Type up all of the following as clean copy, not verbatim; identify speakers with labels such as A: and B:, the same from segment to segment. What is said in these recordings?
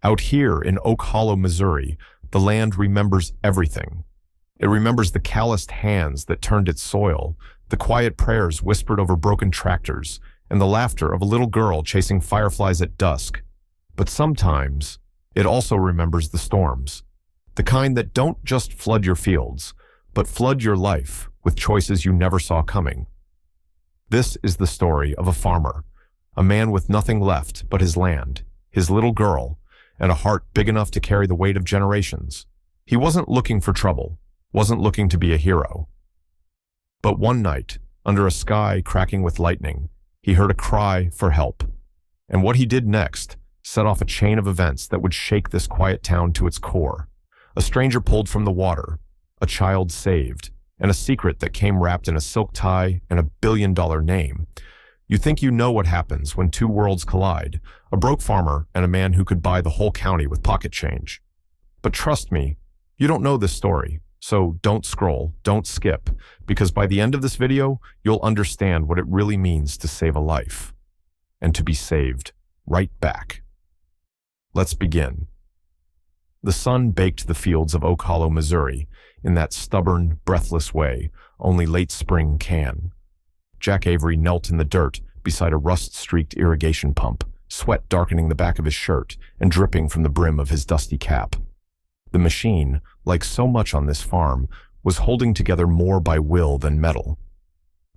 A: Out here in Oak Hollow, Missouri, the land remembers everything. It remembers the calloused hands that turned its soil, the quiet prayers whispered over broken tractors, and the laughter of a little girl chasing fireflies at dusk. But sometimes, it also remembers the storms, the kind that don't just flood your fields, but flood your life with choices you never saw coming. This is the story of a farmer, a man with nothing left but his land, his little girl, and a heart big enough to carry the weight of generations. He wasn't looking for trouble, wasn't looking to be a hero. But one night, under a sky cracking with lightning, he heard a cry for help. And what he did next set off a chain of events that would shake this quiet town to its core. A stranger pulled from the water, a child saved, and a secret that came wrapped in a silk tie and $1 billion name. You think you know what happens when two worlds collide, a broke farmer and a man who could buy the whole county with pocket change. But trust me, you don't know this story, so don't scroll, don't skip, because by the end of this video, you'll understand what it really means to save a life, and to be saved right back. Let's begin. The sun baked the fields of Oak Hollow, Missouri, in that stubborn, breathless way only late spring can. Jack Avery knelt in the dirt beside a rust-streaked irrigation pump, sweat darkening the back of his shirt and dripping from the brim of his dusty cap. The machine, like so much on this farm, was holding together more by will than metal.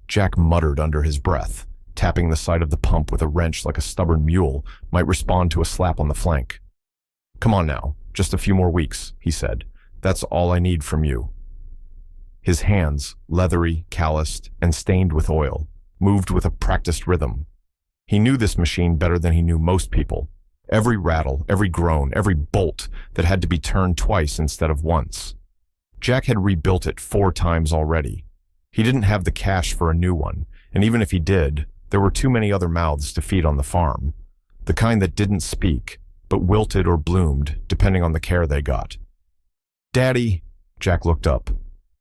A: Jack muttered under his breath, tapping the side of the pump with a wrench like a stubborn mule might respond to a slap on the flank. "Come on now, just a few more weeks," he said. "That's all I need from you." His hands, leathery, calloused, and stained with oil, moved with a practiced rhythm. He knew this machine better than he knew most people. Every rattle, every groan, every bolt that had to be turned twice instead of once. Jack had rebuilt it 4 times already. He didn't have the cash for a new one, and even if he did, there were too many other mouths to feed on the farm. The kind that didn't speak, but wilted or bloomed, depending on the care they got. "Daddy," Jack looked up.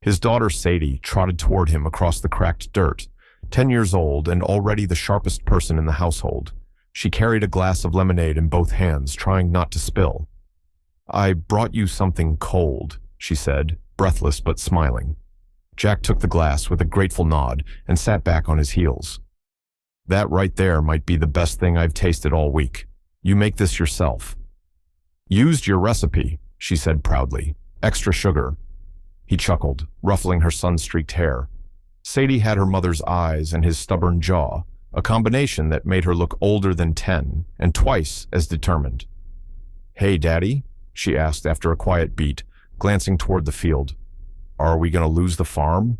A: His daughter Sadie trotted toward him across the cracked dirt, 10 years old and already the sharpest person in the household. She carried a glass of lemonade in both hands, trying not to spill. "I brought you something cold," she said, breathless but smiling. Jack took the glass with a grateful nod and sat back on his heels. "That right there might be the best thing I've tasted all week. You make this yourself." "Used your recipe," she said proudly. "Extra sugar." He chuckled, ruffling her sun-streaked hair. Sadie had her mother's eyes and his stubborn jaw, a combination that made her look older than 10 and twice as determined. "Hey, Daddy?" she asked after a quiet beat, glancing toward the field. "Are we going to lose the farm?"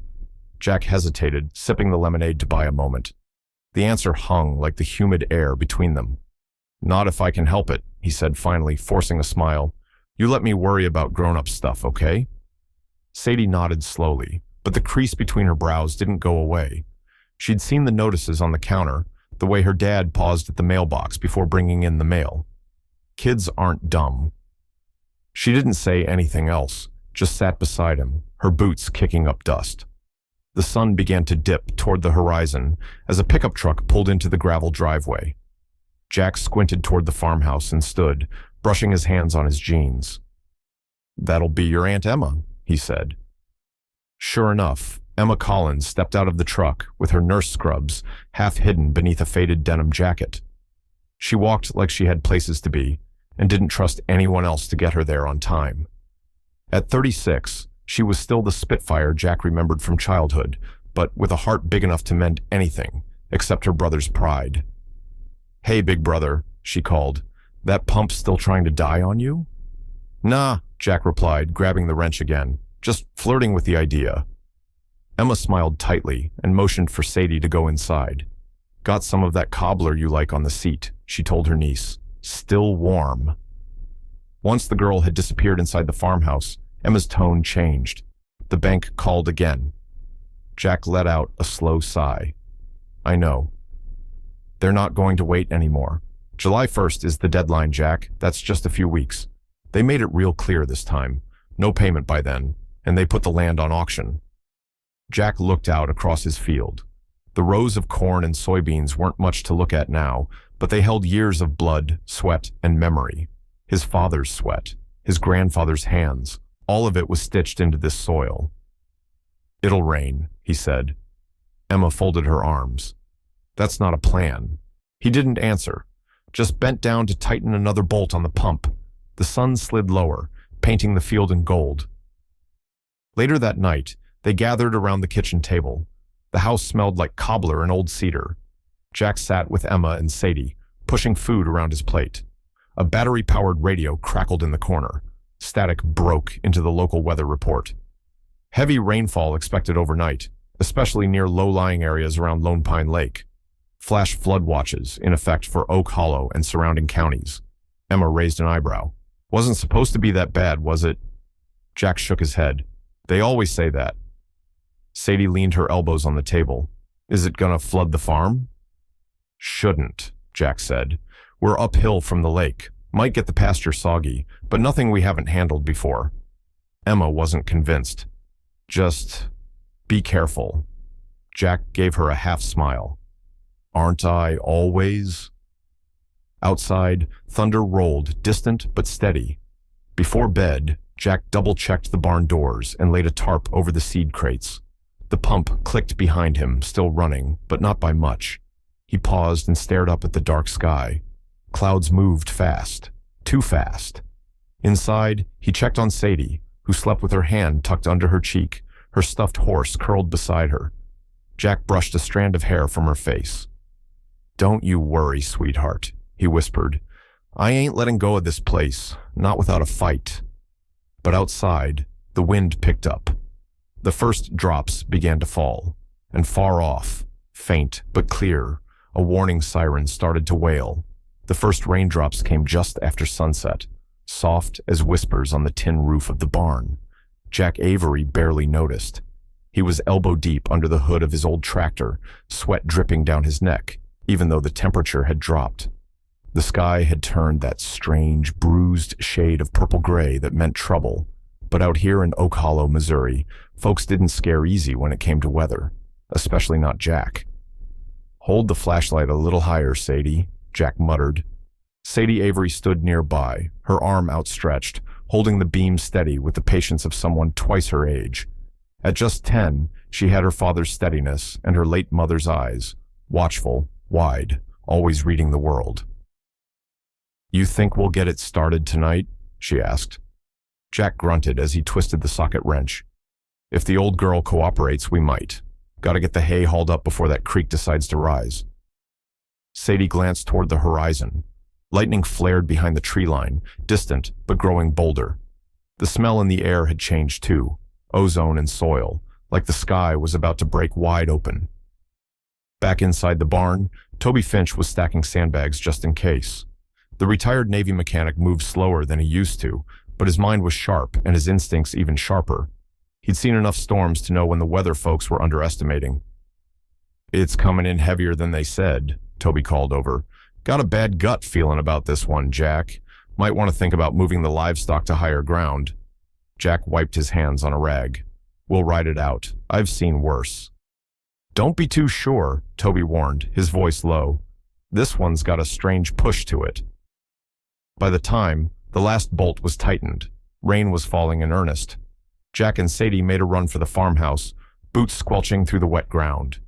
A: Jack hesitated, sipping the lemonade to buy a moment. The answer hung like the humid air between them. "Not if I can help it," he said finally, forcing a smile. "You let me worry about grown-up stuff, okay?" Sadie nodded slowly, but the crease between her brows didn't go away. She'd seen the notices on the counter, the way her dad paused at the mailbox before bringing in the mail. Kids aren't dumb. She didn't say anything else, just sat beside him, her boots kicking up dust. The sun began to dip toward the horizon as a pickup truck pulled into the gravel driveway. Jack squinted toward the farmhouse and stood, brushing his hands on his jeans. "That'll be your Aunt Emma," he said. Sure enough, Emma Collins stepped out of the truck with her nurse scrubs half hidden beneath a faded denim jacket. She walked like she had places to be and didn't trust anyone else to get her there on time. At 36, she was still the Spitfire Jack remembered from childhood, but with a heart big enough to mend anything except her brother's pride. "Hey, big brother," she called. "That pump's still trying to die on you?" "Nah," Jack replied, grabbing the wrench again. "Just flirting with the idea." Emma smiled tightly and motioned for Sadie to go inside. "Got some of that cobbler you like on the seat," she told her niece. "Still warm." Once the girl had disappeared inside the farmhouse, Emma's tone changed. The bank called again. Jack let out a slow sigh. "I know. They're not going to wait anymore. July 1st is the deadline, Jack. That's just a few weeks. They made it real clear this time. No payment by then, and they put the land on auction." Jack looked out across his field. The rows of corn and soybeans weren't much to look at now, but they held years of blood, sweat, and memory. His father's sweat, his grandfather's hands, all of it was stitched into this soil. "It'll rain," he said. Emma folded her arms. "That's not a plan." He didn't answer, just bent down to tighten another bolt on the pump. The sun slid lower, painting the field in gold. Later that night, they gathered around the kitchen table. The house smelled like cobbler and old cedar. Jack sat with Emma and Sadie, pushing food around his plate. A battery-powered radio crackled in the corner. Static broke into the local weather report. Heavy rainfall expected overnight, especially near low-lying areas around Lone Pine Lake. Flash flood watches in effect for Oak Hollow and surrounding counties. Emma raised an eyebrow. "Wasn't supposed to be that bad, was it?" Jack shook his head. "They always say that." Sadie leaned her elbows on the table. "Is it gonna flood the farm?" "Shouldn't," Jack said. "We're uphill from the lake. Might get the pasture soggy, but nothing we haven't handled before." Emma wasn't convinced. "Just be careful." Jack gave her a half smile. "Aren't I always?" Outside, thunder rolled, distant but steady. Before bed, Jack double-checked the barn doors and laid a tarp over the seed crates. The pump clicked behind him, still running, but not by much. He paused and stared up at the dark sky. Clouds moved fast, too fast. Inside, he checked on Sadie, who slept with her hand tucked under her cheek, her stuffed horse curled beside her. Jack brushed a strand of hair from her face. "Don't you worry, sweetheart," he whispered. "I ain't letting go of this place, not without a fight." But outside, the wind picked up. The first drops began to fall, and far off, faint but clear, a warning siren started to wail. The first raindrops came just after sunset, soft as whispers on the tin roof of the barn. Jack Avery barely noticed. He was elbow-deep under the hood of his old tractor, sweat dripping down his neck, even though the temperature had dropped. The sky had turned that strange, bruised shade of purple-gray that meant trouble. But out here in Oak Hollow, Missouri, folks didn't scare easy when it came to weather, especially not Jack. "Hold the flashlight a little higher, Sadie," Jack muttered. Sadie Avery stood nearby, her arm outstretched, holding the beam steady with the patience of someone twice her age. At just 10, she had her father's steadiness and her late mother's eyes, watchful, wide, always reading the world. "You think we'll get it started tonight?" she asked. Jack grunted as he twisted the socket wrench. "If the old girl cooperates, we might. Gotta get the hay hauled up before that creek decides to rise." Sadie glanced toward the horizon. Lightning flared behind the tree line, distant but growing bolder. The smell in the air had changed too, ozone and soil, like the sky was about to break wide open. Back inside the barn, Toby Finch was stacking sandbags just in case. The retired Navy mechanic moved slower than he used to, but his mind was sharp and his instincts even sharper. He'd seen enough storms to know when the weather folks were underestimating. "It's coming in heavier than they said," Toby called over. "Got a bad gut feeling about this one, Jack. Might want to think about moving the livestock to higher ground." Jack wiped his hands on a rag. "We'll ride it out. I've seen worse." "Don't be too sure," Toby warned, his voice low. "This one's got a strange push to it." By the time the last bolt was tightened, rain was falling in earnest. Jack and Sadie made a run for the farmhouse, boots squelching through the wet ground.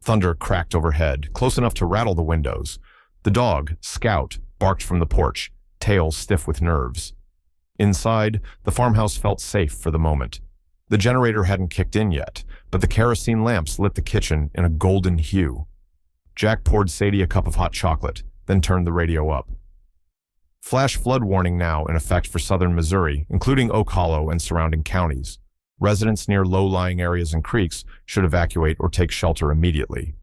A: Thunder cracked overhead, close enough to rattle the windows. The dog, Scout, barked from the porch, tail stiff with nerves. Inside, the farmhouse felt safe for the moment. The generator hadn't kicked in yet, but the kerosene lamps lit the kitchen in a golden hue. Jack poured Sadie a cup of hot chocolate, then turned the radio up. Flash flood warning now in effect for southern Missouri, including Oak Hollow and surrounding counties. Residents near low-lying areas and creeks should evacuate or take shelter immediately.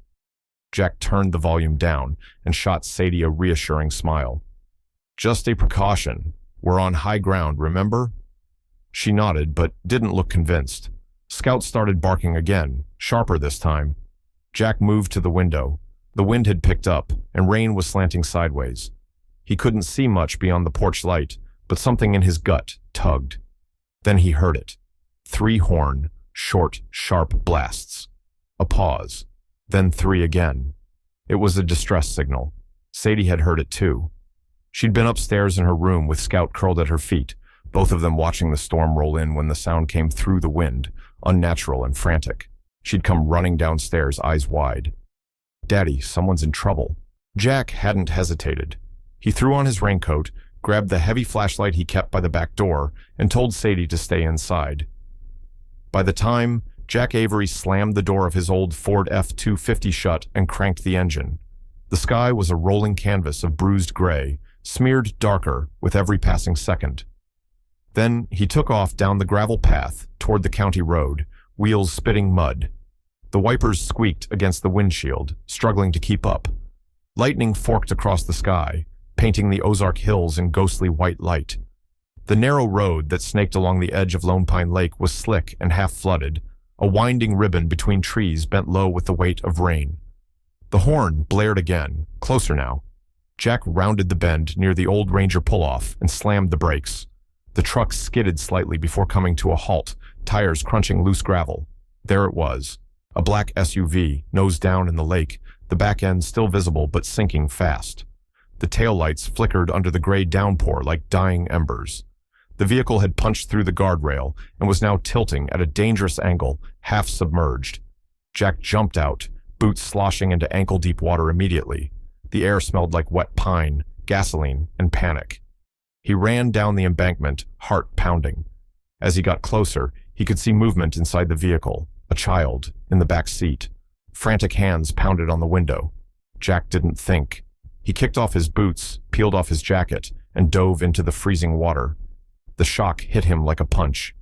A: Jack turned the volume down and shot Sadie a reassuring smile. "Just a precaution. We're on high ground, remember?" She nodded, but didn't look convinced. Scout started barking again, sharper this time. Jack moved to the window. The wind had picked up, and rain was slanting sideways. He couldn't see much beyond the porch light, but something in his gut tugged. Then he heard it. 3 horn, short, sharp blasts. A pause. Then 3 again. It was a distress signal. Sadie had heard it too. She'd been upstairs in her room with Scout curled at her feet, both of them watching the storm roll in when the sound came through the wind, unnatural and frantic. She'd come running downstairs, eyes wide. "Daddy, someone's in trouble." Jack hadn't hesitated. He threw on his raincoat, grabbed the heavy flashlight he kept by the back door, and told Sadie to stay inside. By the time Jack Avery slammed the door of his old Ford F-250 shut and cranked the engine, the sky was a rolling canvas of bruised gray, smeared darker with every passing second. Then he took off down the gravel path toward the county road, wheels spitting mud. The wipers squeaked against the windshield, struggling to keep up. Lightning forked across the sky, painting the Ozark Hills in ghostly white light. The narrow road that snaked along the edge of Lone Pine Lake was slick and half-flooded, a winding ribbon between trees bent low with the weight of rain. The horn blared again, closer now. Jack rounded the bend near the old Ranger pull-off and slammed the brakes. The truck skidded slightly before coming to a halt, tires crunching loose gravel. There it was, a black SUV, nose down in the lake, the back end still visible but sinking fast. The taillights flickered under the gray downpour like dying embers. The vehicle had punched through the guardrail and was now tilting at a dangerous angle, half submerged. Jack jumped out, boots sloshing into ankle-deep water immediately. The air smelled like wet pine, gasoline, and panic. He ran down the embankment, heart pounding. As he got closer, he could see movement inside the vehicle, a child in the back seat. Frantic hands pounded on the window. Jack didn't think. He kicked off his boots, peeled off his jacket, and dove into the freezing water. The shock hit him like a punch.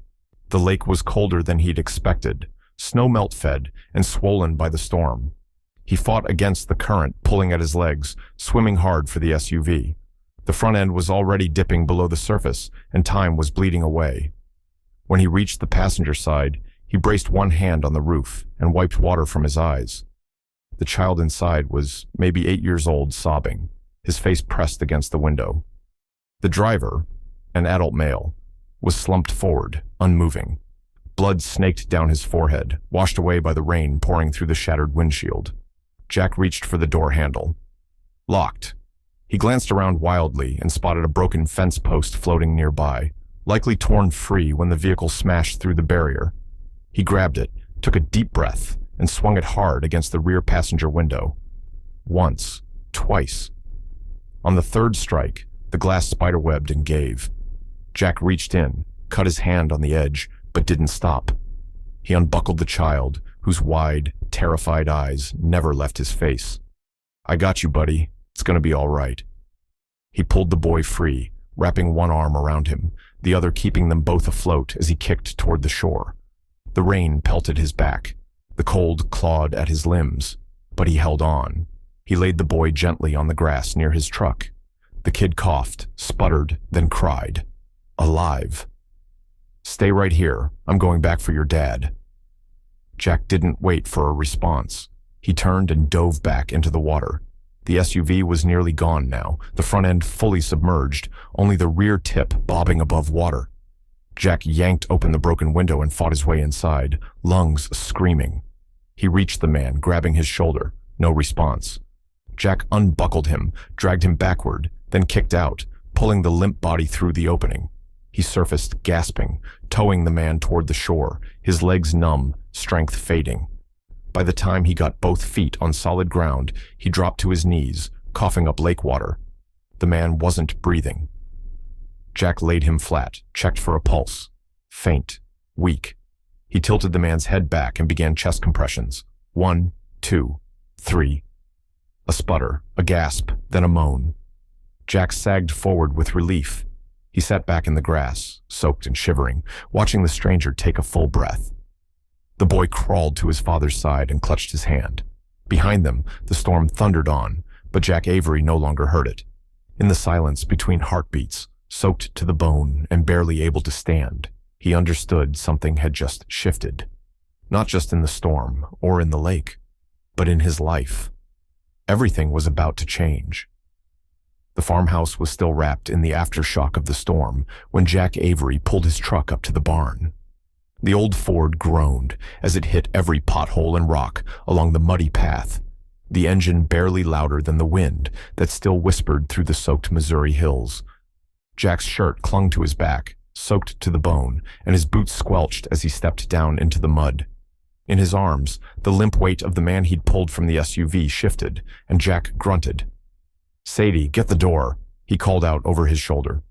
A: The lake was colder than he'd expected, snow melt-fed and swollen by the storm. He fought against the current pulling at his legs, swimming hard for the SUV. The front end was already dipping below the surface, and time was bleeding away. When he reached the passenger side, he braced one hand on the roof and wiped water from his eyes. The child inside was maybe 8 years old, sobbing, his face pressed against the window. The driver, an adult male, was slumped forward, unmoving. Blood snaked down his forehead, washed away by the rain pouring through the shattered windshield. Jack reached for the door handle. Locked. He glanced around wildly and spotted a broken fence post floating nearby, likely torn free when the vehicle smashed through the barrier. He grabbed it, took a deep breath, and swung it hard against the rear passenger window. Once, twice. On the third strike, the glass spiderwebbed and gave. Jack reached in, cut his hand on the edge, but didn't stop. He unbuckled the child, whose wide, terrified eyes never left his face. "I got you, buddy. It's gonna be all right." He pulled the boy free, wrapping one arm around him, the other keeping them both afloat as he kicked toward the shore. The rain pelted his back. The cold clawed at his limbs, but he held on. He laid the boy gently on the grass near his truck. The kid coughed, sputtered, then cried. Alive. "Stay right here. I'm going back for your dad." Jack didn't wait for a response. He turned and dove back into the water. The SUV was nearly gone now, the front end fully submerged, only the rear tip bobbing above water. Jack yanked open the broken window and fought his way inside, lungs screaming. He reached the man, grabbing his shoulder. No response. Jack unbuckled him, dragged him backward, then kicked out, pulling the limp body through the opening. He surfaced, gasping, towing the man toward the shore, his legs numb, strength fading. By the time he got both feet on solid ground, he dropped to his knees, coughing up lake water. The man wasn't breathing. Jack laid him flat, checked for a pulse. Faint, weak. He tilted the man's head back and began chest compressions. 1, 2, 3. A sputter, a gasp, then a moan. Jack sagged forward with relief. He sat back in the grass, soaked and shivering, watching the stranger take a full breath. The boy crawled to his father's side and clutched his hand. Behind them, the storm thundered on, but Jack Avery no longer heard it. In the silence between heartbeats, soaked to the bone and barely able to stand, he understood something had just shifted. Not just in the storm or in the lake, but in his life. Everything was about to change. The farmhouse was still wrapped in the aftershock of the storm when Jack Avery pulled his truck up to the barn. The old Ford groaned as it hit every pothole and rock along the muddy path. the engine barely louder than the wind that still whispered through the soaked Missouri hills. Jack's shirt clung to his back, soaked to the bone, and his boots squelched as he stepped down into the mud. In his arms, the limp weight of the man he'd pulled from the SUV shifted, and Jack grunted. "Sadie, get the door," he called out over his shoulder.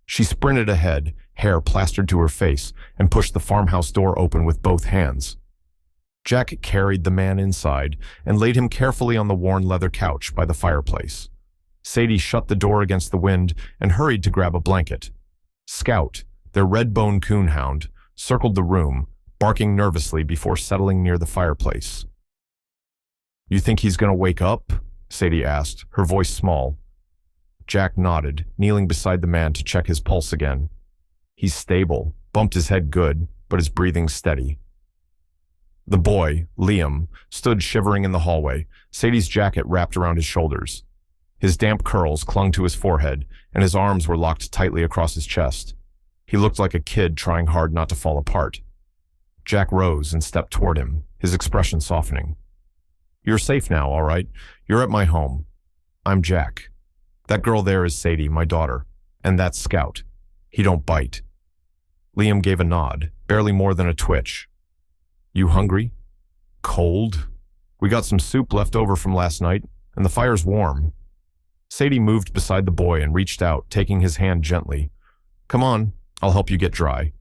A: She sprinted ahead, hair plastered to her face, and pushed the farmhouse door open with both hands. Jack carried the man inside and laid him carefully on the worn leather couch by the fireplace. Sadie shut the door against the wind and hurried to grab a blanket. Scout, their red-bone coonhound, circled the room, barking nervously before settling near the fireplace. "You think he's going to wake up?" Sadie asked, her voice small. Jack nodded, kneeling beside the man to check his pulse again. "He's stable, bumped his head good, but his breathing's steady." The boy, Liam, stood shivering in the hallway, Sadie's jacket wrapped around his shoulders. His damp curls clung to his forehead, and his arms were locked tightly across his chest. He looked like a kid trying hard not to fall apart. Jack rose and stepped toward him, his expression softening. "You're safe now, all right? You're at my home. I'm Jack. That girl there is Sadie, my daughter, and that's Scout. He don't bite." Liam gave a nod, barely more than a twitch. "You hungry? Cold? We got some soup left over from last night, and the fire's warm." Sadie moved beside the boy and reached out, taking his hand gently. "Come on, I'll help you get dry."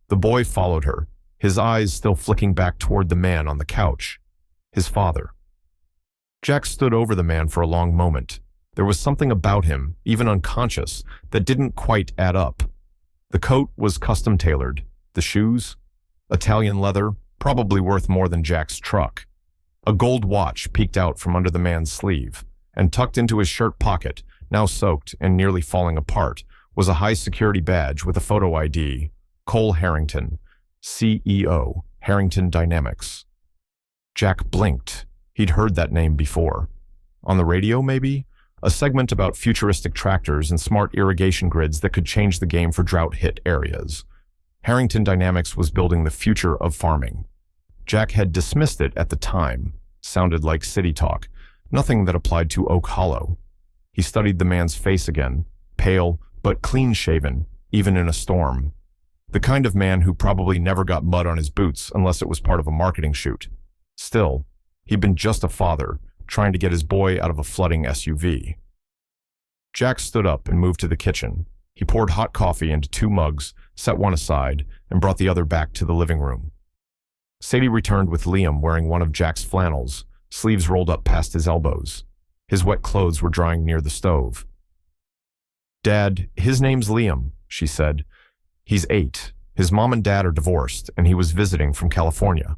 A: The boy followed her, his eyes still flicking back toward the man on the couch, his father. Jack stood over the man for a long moment. There was something about him, even unconscious, that didn't quite add up. The coat was custom-tailored, the shoes, Italian leather, probably worth more than Jack's truck. A gold watch peeked out from under the man's sleeve, and tucked into his shirt pocket, now soaked and nearly falling apart, was a high-security badge with a photo ID, Cole Harrington, CEO, Harrington Dynamics. Jack blinked. He'd heard that name before. On the radio, maybe? A segment about futuristic tractors and smart irrigation grids that could change the game for drought-hit areas. Harrington Dynamics was building the future of farming. Jack had dismissed it at the time. Sounded like city talk. Nothing that applied to Oak Hollow. He studied the man's face again, pale but clean-shaven, even in a storm. The kind of man who probably never got mud on his boots unless it was part of a marketing shoot. Still, he'd been just a father, trying to get his boy out of a flooding SUV. Jack stood up and moved to the kitchen. He poured hot coffee into 2 mugs, set one aside, and brought the other back to the living room. Sadie returned with Liam wearing one of Jack's flannels, sleeves rolled up past his elbows. His wet clothes were drying near the stove. "Dad, his name's Liam," she said. "He's 8. His mom and dad are divorced, and he was visiting from California."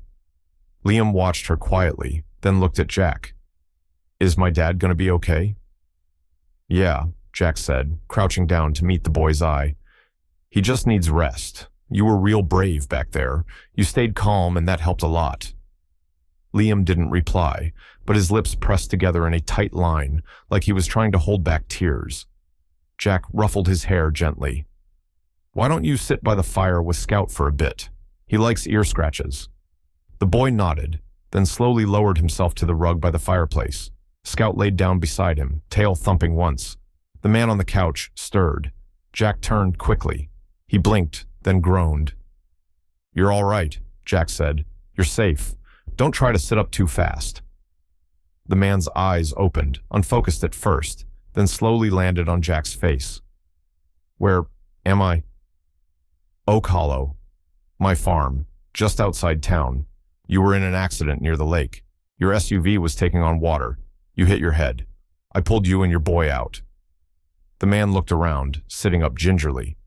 A: Liam watched her quietly, then looked at Jack. "Is my dad going to be okay?" "Yeah," Jack said, crouching down to meet the boy's eye. "He just needs rest. You were real brave back there. You stayed calm, and that helped a lot." Liam didn't reply, but his lips pressed together in a tight line, like he was trying to hold back tears. Jack ruffled his hair gently. "Why don't you sit by the fire with Scout for a bit? He likes ear scratches." The boy nodded, then slowly lowered himself to the rug by the fireplace. Scout laid down beside him, tail thumping once. The man on the couch stirred. Jack turned quickly. He blinked, then groaned. "You're all right," Jack said. "You're safe. Don't try to sit up too fast." The man's eyes opened, unfocused at first, then slowly landed on Jack's face. "Where am I?" "Oak Hollow. My farm, just outside town. You were in an accident near the lake. Your SUV was taking on water. You hit your head. I pulled you and your boy out." The man looked around, sitting up gingerly.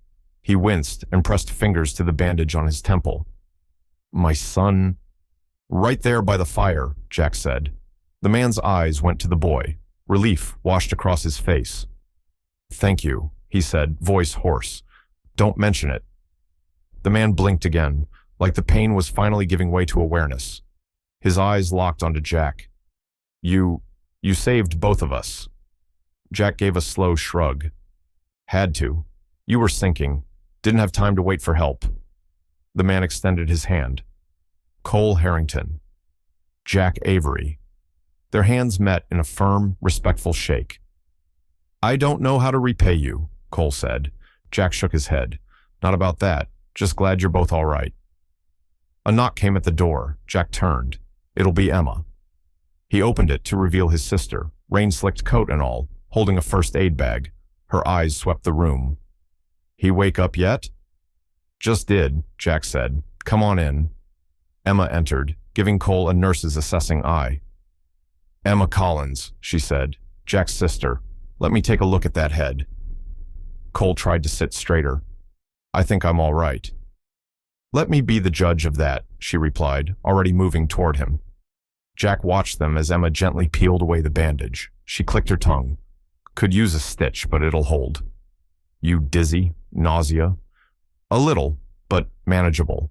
A: He winced and pressed fingers to the bandage on his temple. "My son?" "Right there by the fire," Jack said. The man's eyes went to the boy. Relief washed across his face. "Thank you," he said, voice hoarse. "Don't mention it." The man blinked again, like the pain was finally giving way to awareness. His eyes locked onto Jack. You saved both of us." Jack gave a slow shrug. "Had to. You were sinking. Didn't have time to wait for help." The man extended his hand. "Cole Harrington. Jack Avery." Their hands met in a firm, respectful shake. "I don't know how to repay you," Cole said. Jack shook his head. "Not about that. Just glad you're both all right." A knock came at the door. Jack turned. "It'll be Emma." He opened it to reveal his sister, rain-slicked coat and all, holding a first aid bag. Her eyes swept the room. "He wake up yet?" "Just did," Jack said. "Come on in." Emma entered, giving Cole a nurse's assessing eye. "Emma Collins," she said, "Jack's sister. Let me take a look at that head." Cole tried to sit straighter. "I think I'm all right." "Let me be the judge of that," she replied, already moving toward him. Jack watched them as Emma gently peeled away the bandage. She clicked her tongue. "Could use a stitch, but it'll hold." "You dizzy? Nausea?" "A little, but manageable."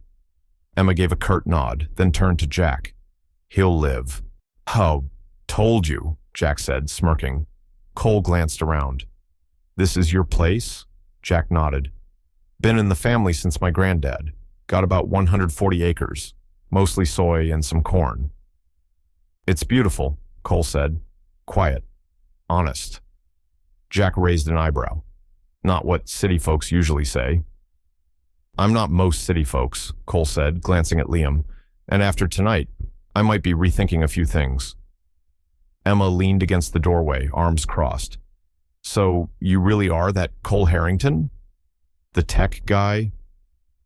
A: Emma gave a curt nod, then turned to Jack. "He'll live." "Oh, told you," Jack said, smirking. Cole glanced around. "This is your place?" Jack nodded. "Been in the family since my granddad. Got about 140 acres, mostly soy and some corn." "It's beautiful," Cole said. "Quiet. Honest." Jack raised an eyebrow. "Not what city folks usually say." "I'm not most city folks," Cole said, glancing at Liam. "And after tonight, I might be rethinking a few things." Emma leaned against the doorway, arms crossed. "So you really are that Cole Harrington? The tech guy?"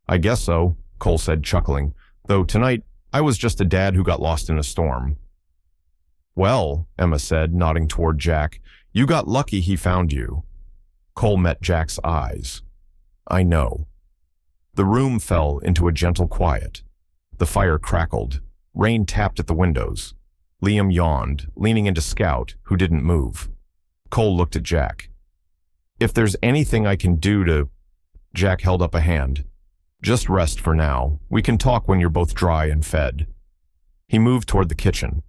A: "I guess so," Cole said, chuckling. "Though tonight, I was just a dad who got lost in a storm." "Well," Emma said, nodding toward Jack, "you got lucky he found you." Cole met Jack's eyes. "I know." The room fell into a gentle quiet. The fire crackled. Rain tapped at the windows. Liam yawned, leaning into Scout, who didn't move. Cole looked at Jack. "If there's anything I can do to—" Jack held up a hand. "Just rest for now. We can talk when you're both dry and fed." He moved toward the kitchen.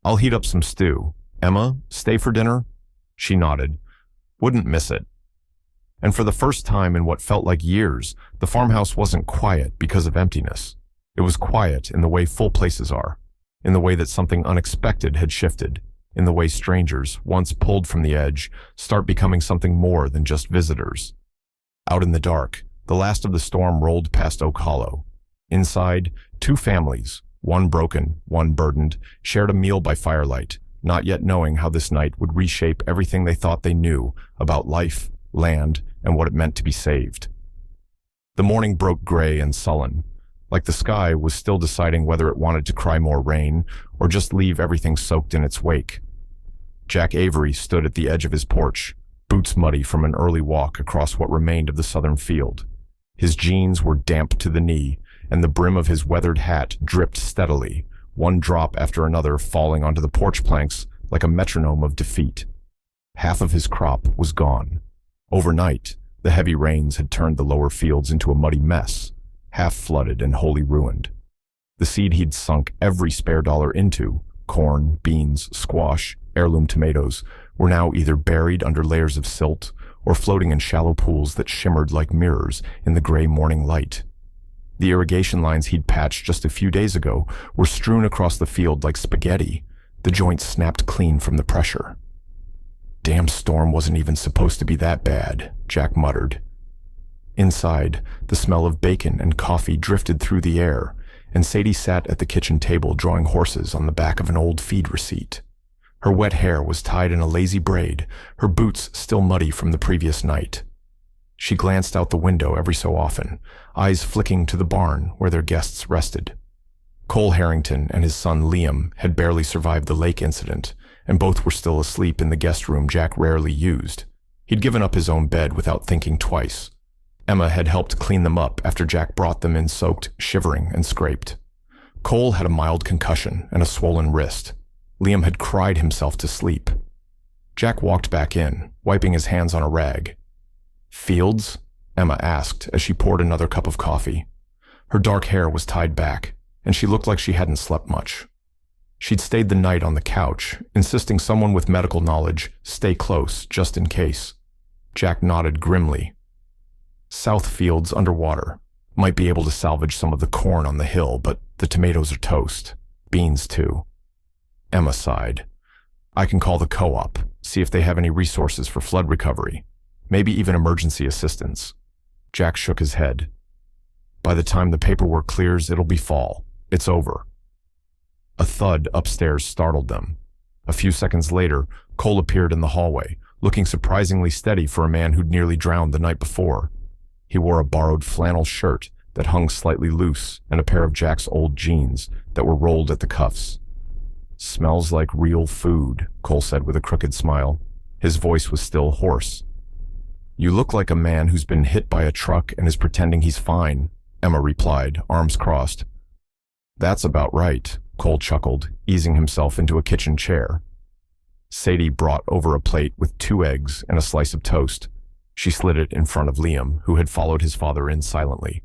A: "I'll heat up some stew. Emma, stay for dinner?" She nodded. "Wouldn't miss it." And for the first time in what felt like years, the farmhouse wasn't quiet because of emptiness. It was quiet in the way full places are, in the way that something unexpected had shifted, in the way strangers, once pulled from the edge, start becoming something more than just visitors. Out in the dark, the last of the storm rolled past Oak Hollow. Inside, two families, one broken, one burdened, shared a meal by firelight, not yet knowing how this night would reshape everything they thought they knew about life, land, and what it meant to be saved. The morning broke gray and sullen, like the sky was still deciding whether it wanted to cry more rain or just leave everything soaked in its wake. Jack Avery stood at the edge of his porch, boots muddy from an early walk across what remained of the southern field. His jeans were damp to the knee, and the brim of his weathered hat dripped steadily, one drop after another falling onto the porch planks like a metronome of defeat. Half of his crop was gone. Overnight, the heavy rains had turned the lower fields into a muddy mess, half flooded and wholly ruined. The seed he'd sunk every spare dollar into, corn, beans, squash, heirloom tomatoes, were now either buried under layers of silt or floating in shallow pools that shimmered like mirrors in the gray morning light. The irrigation lines he'd patched just a few days ago were strewn across the field like spaghetti, the joints snapped clean from the pressure. "Damn storm wasn't even supposed to be that bad," Jack muttered. Inside, the smell of bacon and coffee drifted through the air, and Sadie sat at the kitchen table drawing horses on the back of an old feed receipt. Her wet hair was tied in a lazy braid, her boots still muddy from the previous night. She glanced out the window every so often, eyes flicking to the barn where their guests rested. Cole Harrington and his son Liam had barely survived the lake incident, and both were still asleep in the guest room Jack rarely used. He'd given up his own bed without thinking twice. Emma had helped clean them up after Jack brought them in soaked, shivering, and scraped. Cole had a mild concussion and a swollen wrist. Liam had cried himself to sleep. Jack walked back in, wiping his hands on a rag. "Fields?" Emma asked as she poured another cup of coffee. Her dark hair was tied back, and she looked like she hadn't slept much. She'd stayed the night on the couch, insisting someone with medical knowledge stay close just in case. Jack nodded grimly. "South Fields underwater. Might be able to salvage some of the corn on the hill, but the tomatoes are toast. Beans, too." Emma sighed. I can call the co-op, see if they have any resources for flood recovery, maybe even emergency assistance. Jack shook his head. By the time the paperwork clears, it'll be fall. It's over. A thud upstairs startled them. A few seconds later, Cole appeared in the hallway, looking surprisingly steady for a man who'd nearly drowned the night before. He wore a borrowed flannel shirt that hung slightly loose and a pair of Jack's old jeans that were rolled at the cuffs. "Smells like real food," Cole said with a crooked smile. His voice was still hoarse. "You look like a man who's been hit by a truck and is pretending he's fine," Emma replied, arms crossed. "That's about right," Cole chuckled, easing himself into a kitchen chair. Sadie brought over a plate with 2 eggs and a slice of toast. She slid it in front of Liam, who had followed his father in silently.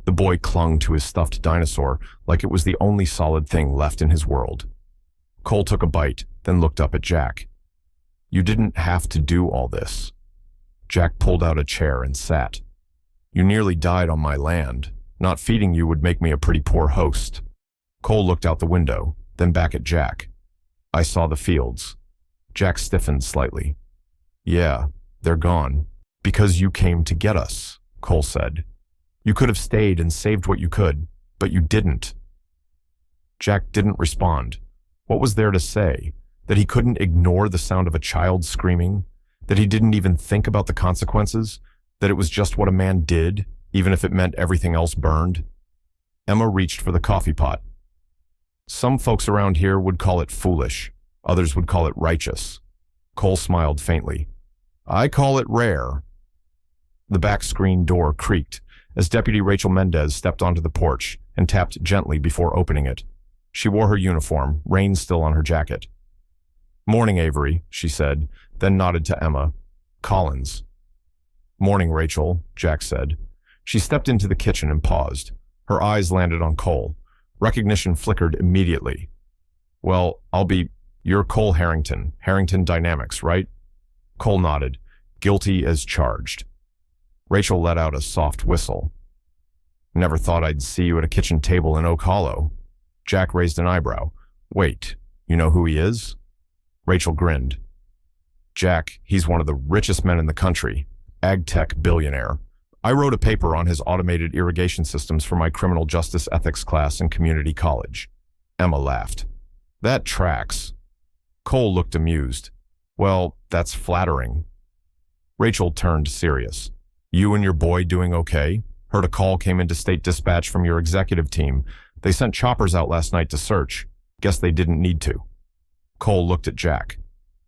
A: The boy clung to his stuffed dinosaur like it was the only solid thing left in his world. Cole took a bite, then looked up at Jack. "You didn't have to do all this." Jack pulled out a chair and sat. "You nearly died on my land. Not feeding you would make me a pretty poor host." Cole looked out the window, then back at Jack. "I saw the fields." Jack stiffened slightly. "Yeah, they're gone. Because you came to get us," Cole said. "You could have stayed and saved what you could, but you didn't." Jack didn't respond. What was there to say? That he couldn't ignore the sound of a child screaming? That he didn't even think about the consequences? That it was just what a man did, even if it meant everything else burned? Emma reached for the coffee pot. "Some folks around here would call it foolish. Others would call it righteous." Cole smiled faintly. "I call it rare." The back screen door creaked as Deputy Rachel Mendez stepped onto the porch and tapped gently before opening it. She wore her uniform, rain still on her jacket. "Morning, Avery," she said, then nodded to Emma. "Collins." "Morning, Rachel," Jack said. She stepped into the kitchen and paused. Her eyes landed on Cole. Recognition flickered immediately. "Well, you're Cole Harrington, Harrington Dynamics, right?" Cole nodded, guilty as charged. Rachel let out a soft whistle. "Never thought I'd see you at a kitchen table in Oak Hollow." Jack raised an eyebrow. "Wait, you know who he is?" Rachel grinned. "Jack, he's one of the richest men in the country, ag tech billionaire. I wrote a paper on his automated irrigation systems for my criminal justice ethics class in community college." Emma laughed. "That tracks." Cole looked amused. "Well, that's flattering." Rachel turned serious. "You and your boy doing okay? Heard a call came into state dispatch from your executive team. They sent choppers out last night to search. Guess they didn't need to." Cole looked at Jack.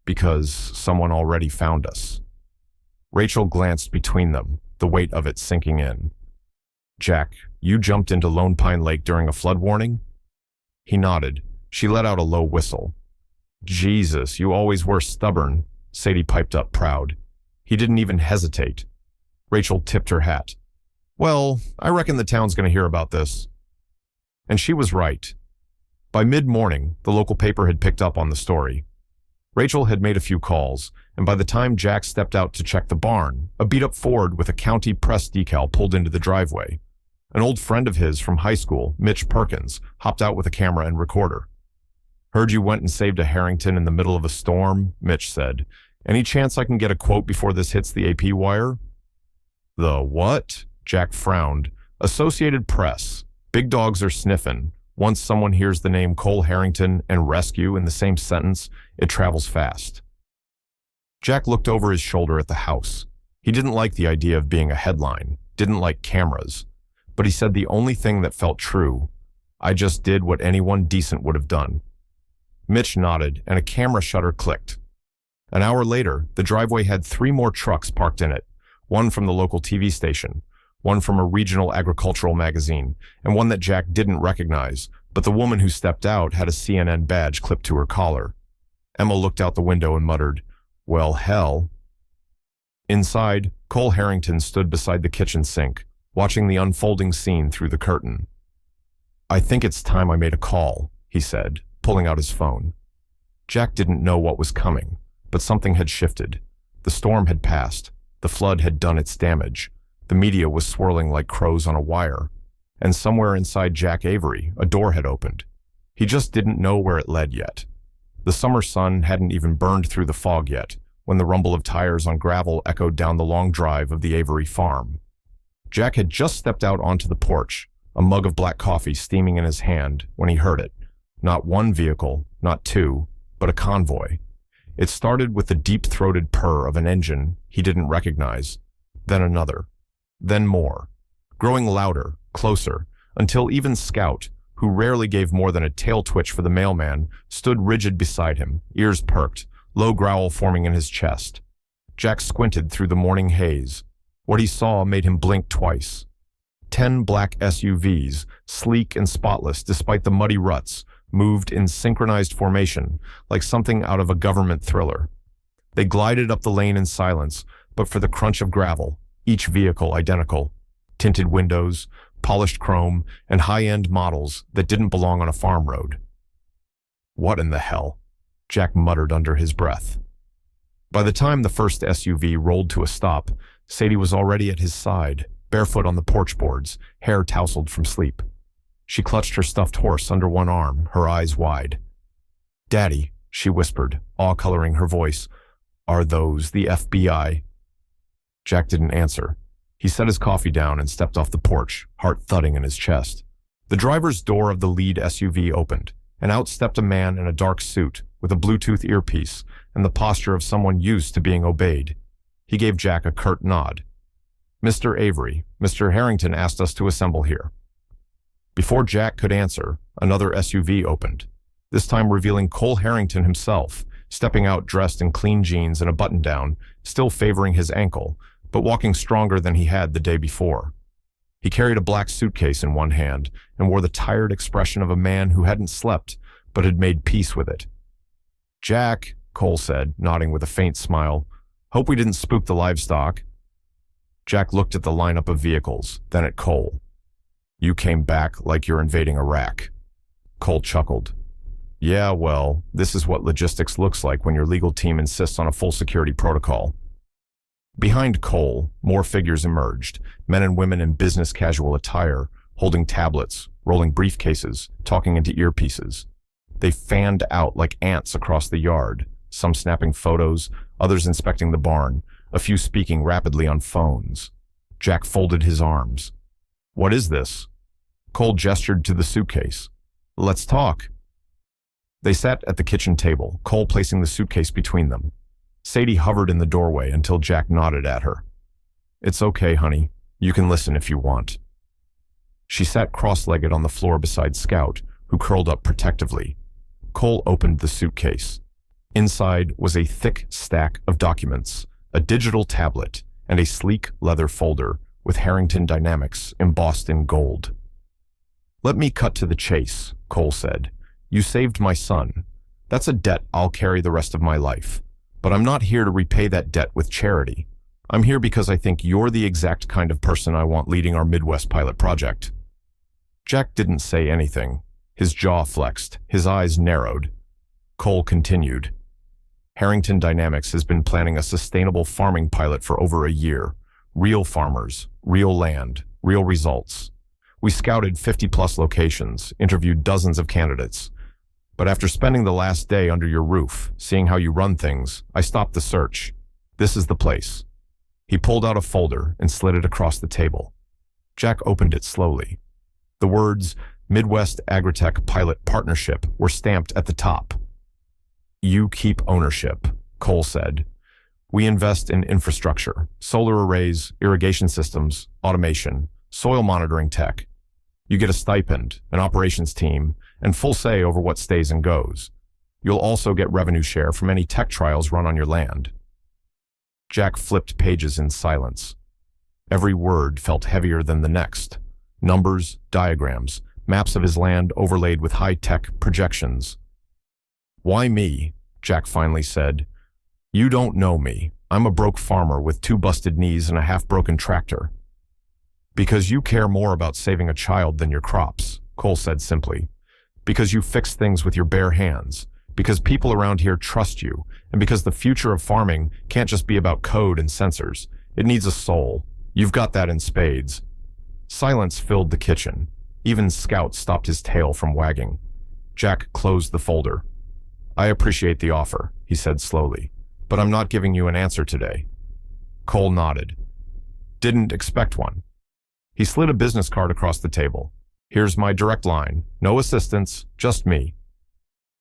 A: "Because someone already found us." Rachel glanced between them, the weight of it sinking in. "Jack, you jumped into Lone Pine Lake during a flood warning?" He nodded. She let out a low whistle. "Jesus, you always were stubborn," Sadie piped up, proud. He didn't even hesitate. Rachel tipped her hat. "Well, I reckon the town's going to hear about this." And she was right. By mid-morning, the local paper had picked up on the story. Rachel had made a few calls, and by the time Jack stepped out to check the barn, a beat-up Ford with a county press decal pulled into the driveway. An old friend of his from high school, Mitch Perkins, hopped out with a camera and recorder. "Heard you went and saved a Harrington in the middle of a storm," Mitch said. "Any chance I can get a quote before this hits the AP wire?" "The what?" Jack frowned. "Associated Press. Big dogs are sniffing. Once someone hears the name Cole Harrington and rescue in the same sentence, it travels fast." Jack looked over his shoulder at the house. He didn't like the idea of being a headline, didn't like cameras, but he said the only thing that felt true: "I just did what anyone decent would have done." Mitch nodded, and a camera shutter clicked. An hour later, the driveway had 3 more trucks parked in it, one from the local TV station, one from a regional agricultural magazine, and one that Jack didn't recognize, but the woman who stepped out had a CNN badge clipped to her collar. Emma looked out the window and muttered, "Well, hell." Inside, Cole Harrington stood beside the kitchen sink, watching the unfolding scene through the curtain. "I think it's time I made a call," he said, pulling out his phone. Jack didn't know what was coming, but something had shifted. The storm had passed. The flood had done its damage. The media was swirling like crows on a wire. And somewhere inside Jack Avery, a door had opened. He just didn't know where it led yet. The summer sun hadn't even burned through the fog yet, when the rumble of tires on gravel echoed down the long drive of the Avery farm. Jack had just stepped out onto the porch, a mug of black coffee steaming in his hand, when he heard it. Not one vehicle, not two, but a convoy. It started with the deep-throated purr of an engine he didn't recognize, then another, then more, growing louder, closer, until even Scout, who rarely gave more than a tail twitch for the mailman, stood rigid beside him, ears perked, low growl forming in his chest. Jack squinted through the morning haze. What he saw made him blink twice. 10 black SUVs, sleek and spotless despite the muddy ruts, moved in synchronized formation, like something out of a government thriller. They glided up the lane in silence, but for the crunch of gravel, each vehicle identical. Tinted windows, polished chrome, and high-end models that didn't belong on a farm road. What in the hell? Jack muttered under his breath. By the time the first SUV rolled to a stop, Sadie was already at his side, barefoot on the porch boards, hair tousled from sleep. She clutched her stuffed horse under one arm, her eyes wide. "Daddy," she whispered, awe coloring her voice, "are those the FBI?" Jack didn't answer. He set his coffee down and stepped off the porch, heart thudding in his chest. The driver's door of the lead SUV opened, and out stepped a man in a dark suit with a Bluetooth earpiece and the posture of someone used to being obeyed. He gave Jack a curt nod. "Mr. Avery, Mr. Harrington asked us to assemble here." Before Jack could answer, another SUV opened, this time revealing Cole Harrington himself, stepping out dressed in clean jeans and a button-down, still favoring his ankle, but walking stronger than he had the day before. He carried a black suitcase in one hand and wore the tired expression of a man who hadn't slept, but had made peace with it. "Jack," Cole said, nodding with a faint smile, "hope we didn't spook the livestock." Jack looked at the lineup of vehicles, then at Cole. "You came back like you're invading Iraq." Cole chuckled. "Yeah, well, this is what logistics looks like when your legal team insists on a full security protocol." Behind Cole, more figures emerged, men and women in business casual attire, holding tablets, rolling briefcases, talking into earpieces. They fanned out like ants across the yard, some snapping photos, others inspecting the barn, a few speaking rapidly on phones. Jack folded his arms. "What is this?" Cole gestured to the suitcase. "Let's talk." They sat at the kitchen table, Cole placing the suitcase between them. Sadie hovered in the doorway until Jack nodded at her. "It's okay, honey. You can listen if you want." She sat cross-legged on the floor beside Scout, who curled up protectively. Cole opened the suitcase. Inside was a thick stack of documents, a digital tablet, and a sleek leather folder with Harrington Dynamics embossed in gold. "Let me cut to the chase," Cole said. "You saved my son. That's a debt I'll carry the rest of my life. But I'm not here to repay that debt with charity. I'm here because I think you're the exact kind of person I want leading our Midwest pilot project." Jack didn't say anything. His jaw flexed, his eyes narrowed. Cole continued. "Harrington Dynamics has been planning a sustainable farming pilot for over a year. Real farmers, real land, real results. We scouted 50-plus locations, interviewed dozens of candidates. But after spending the last day under your roof, seeing how you run things, I stopped the search. This is the place." He pulled out a folder and slid it across the table. Jack opened it slowly. The words, Midwest Agritech Pilot Partnership, were stamped at the top. "You keep ownership," Cole said. "We invest in infrastructure, solar arrays, irrigation systems, automation, soil monitoring tech. You get a stipend, an operations team, and full say over what stays and goes. You'll also get revenue share from any tech trials run on your land." Jack flipped pages in silence. Every word felt heavier than the next. Numbers, diagrams, maps of his land overlaid with high-tech projections. "Why me?" Jack finally said. "You don't know me. I'm a broke farmer with 2 busted knees and a half-broken tractor." "Because you care more about saving a child than your crops," Cole said simply. "Because you fix things with your bare hands. Because people around here trust you. And because the future of farming can't just be about code and sensors. It needs a soul. You've got that in spades." Silence filled the kitchen. Even Scout stopped his tail from wagging. Jack closed the folder. I appreciate the offer, he said slowly, but I'm not giving you an answer today. Cole nodded. Didn't expect one. He slid a business card across the table. Here's my direct line. No assistants, just me.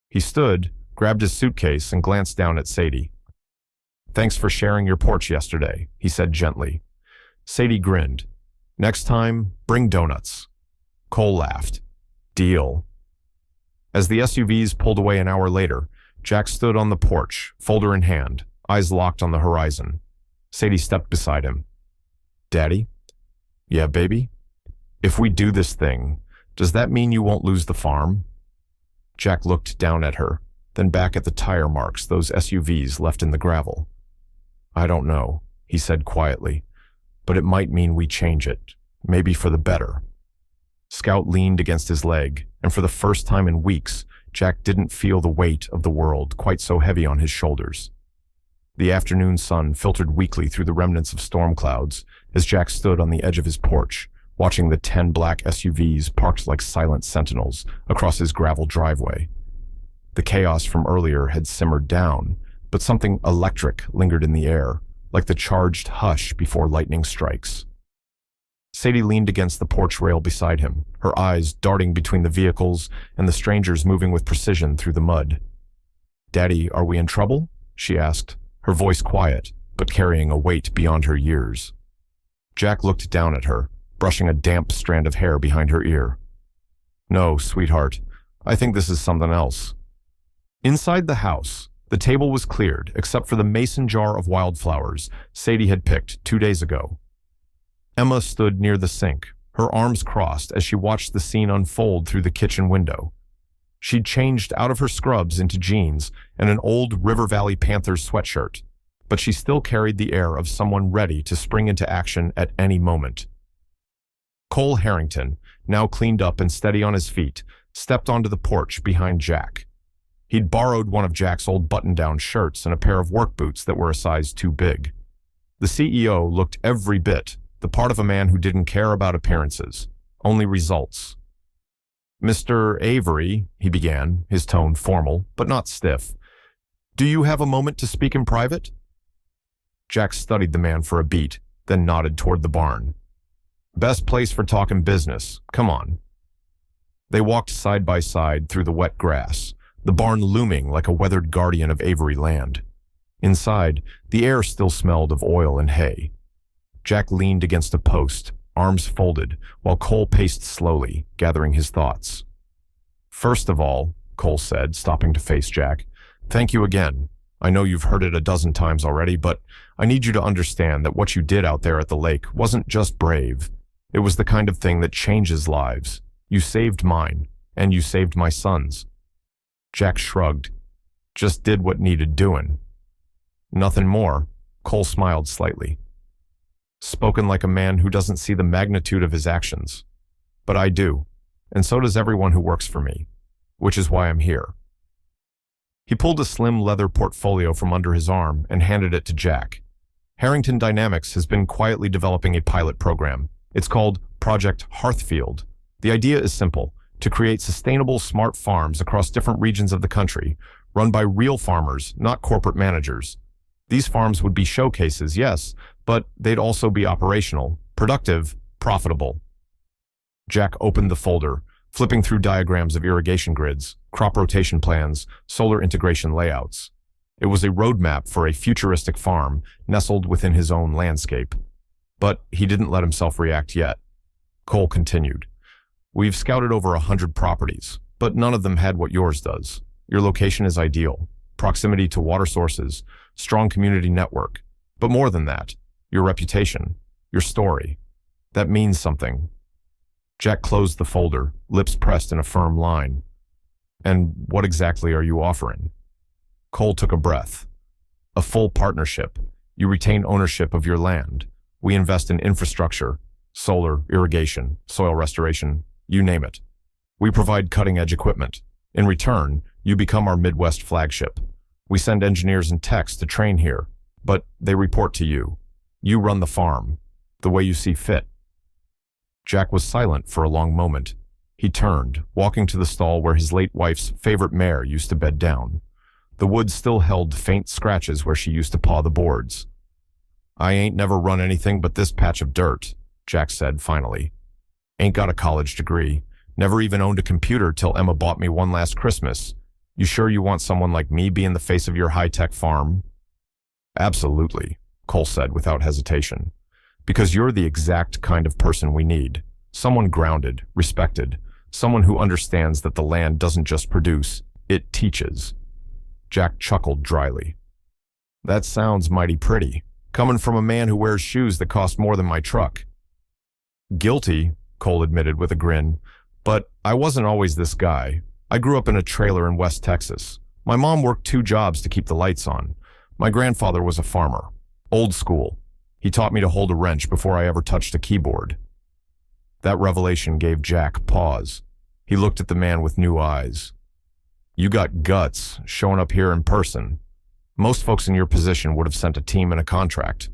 A: He stood, grabbed his suitcase, and glanced down at Sadie. Thanks for sharing your porch yesterday, he said gently. Sadie grinned. Next time, bring donuts. Cole laughed. Deal. As the SUVs pulled away an hour later, Jack stood on the porch, folder in hand, eyes locked on the horizon. Sadie stepped beside him. Daddy? Yeah, baby? If we do this thing, does that mean you won't lose the farm? Jack looked down at her, then back at the tire marks those SUVs left in the gravel. I don't know, he said quietly, but it might mean we change it, maybe for the better. Scout leaned against his leg, and for the first time in weeks, Jack didn't feel the weight of the world quite so heavy on his shoulders. The afternoon sun filtered weakly through the remnants of storm clouds as Jack stood on the edge of his porch, watching the 10 black SUVs parked like silent sentinels across his gravel driveway. The chaos from earlier had simmered down, but something electric lingered in the air, like the charged hush before lightning strikes. Sadie leaned against the porch rail beside him, her eyes darting between the vehicles and the strangers moving with precision through the mud. Daddy, are we in trouble? She asked, her voice quiet, but carrying a weight beyond her years. Jack looked down at her, brushing a damp strand of hair behind her ear. No, sweetheart, I think this is something else. Inside the house, the table was cleared except for the mason jar of wildflowers Sadie had picked 2 days ago. Emma stood near the sink, her arms crossed as she watched the scene unfold through the kitchen window. She'd changed out of her scrubs into jeans and an old River Valley Panthers sweatshirt, but she still carried the air of someone ready to spring into action at any moment. Cole Harrington, now cleaned up and steady on his feet, stepped onto the porch behind Jack. He'd borrowed one of Jack's old button-down shirts and a pair of work boots that were a size too big. The CEO looked every bit the part of a man who didn't care about appearances, only results. Mr. Avery, he began, his tone formal, but not stiff. Do you have a moment to speak in private? Jack studied the man for a beat, then nodded toward the barn. Best place for talking business. Come on. They walked side by side through the wet grass, the barn looming like a weathered guardian of Avery land. Inside, the air still smelled of oil and hay. Jack leaned against a post, arms folded, while Cole paced slowly, gathering his thoughts. First of all, Cole said, stopping to face Jack, thank you again. I know you've heard it a dozen times already, but I need you to understand that what you did out there at the lake wasn't just brave. It was the kind of thing that changes lives. You saved mine, and you saved my son's. Jack shrugged. Just did what needed doing. Nothing more. Cole smiled slightly. Spoken like a man who doesn't see the magnitude of his actions. But I do, and so does everyone who works for me, which is why I'm here. He pulled a slim leather portfolio from under his arm and handed it to Jack. Harrington Dynamics has been quietly developing a pilot program. It's called Project Hearthfield. The idea is simple, to create sustainable smart farms across different regions of the country, run by real farmers, not corporate managers. These farms would be showcases, yes, but they'd also be operational, productive, profitable. Jack opened the folder, flipping through diagrams of irrigation grids, crop rotation plans, solar integration layouts. It was a roadmap for a futuristic farm nestled within his own landscape. But he didn't let himself react yet. Cole continued. We've scouted over 100 properties, but none of them had what yours does. Your location is ideal. Proximity to water sources, strong community network. But more than that, your reputation, your story. That means something. Jack closed the folder, lips pressed in a firm line. And what exactly are you offering? Cole took a breath. A full partnership. You retain ownership of your land. We invest in infrastructure, solar, irrigation, soil restoration, you name it. We provide cutting-edge equipment. In return, you become our Midwest flagship. We send engineers and techs to train here, but they report to you. You run the farm, the way you see fit. Jack was silent for a long moment. He turned, walking to the stall where his late wife's favorite mare used to bed down. The wood still held faint scratches where she used to paw the boards. "I ain't never run anything but this patch of dirt," Jack said finally. "Ain't got a college degree. Never even owned a computer till Emma bought me one last Christmas. You sure you want someone like me being the face of your high-tech farm?" "Absolutely," Cole said without hesitation. "Because you're the exact kind of person we need. Someone grounded, respected, someone who understands that the land doesn't just produce, it teaches." Jack chuckled dryly. "That sounds mighty pretty, coming from a man who wears shoes that cost more than my truck." "Guilty," Cole admitted with a grin, "but I wasn't always this guy. I grew up in a trailer in West Texas. My mom worked 2 jobs to keep the lights on. My grandfather was a farmer. Old school. He taught me to hold a wrench before I ever touched a keyboard." That revelation gave Jack pause. He looked at the man with new eyes. "You got guts, showing up here in person. Most folks in your position would have sent a team and a contract."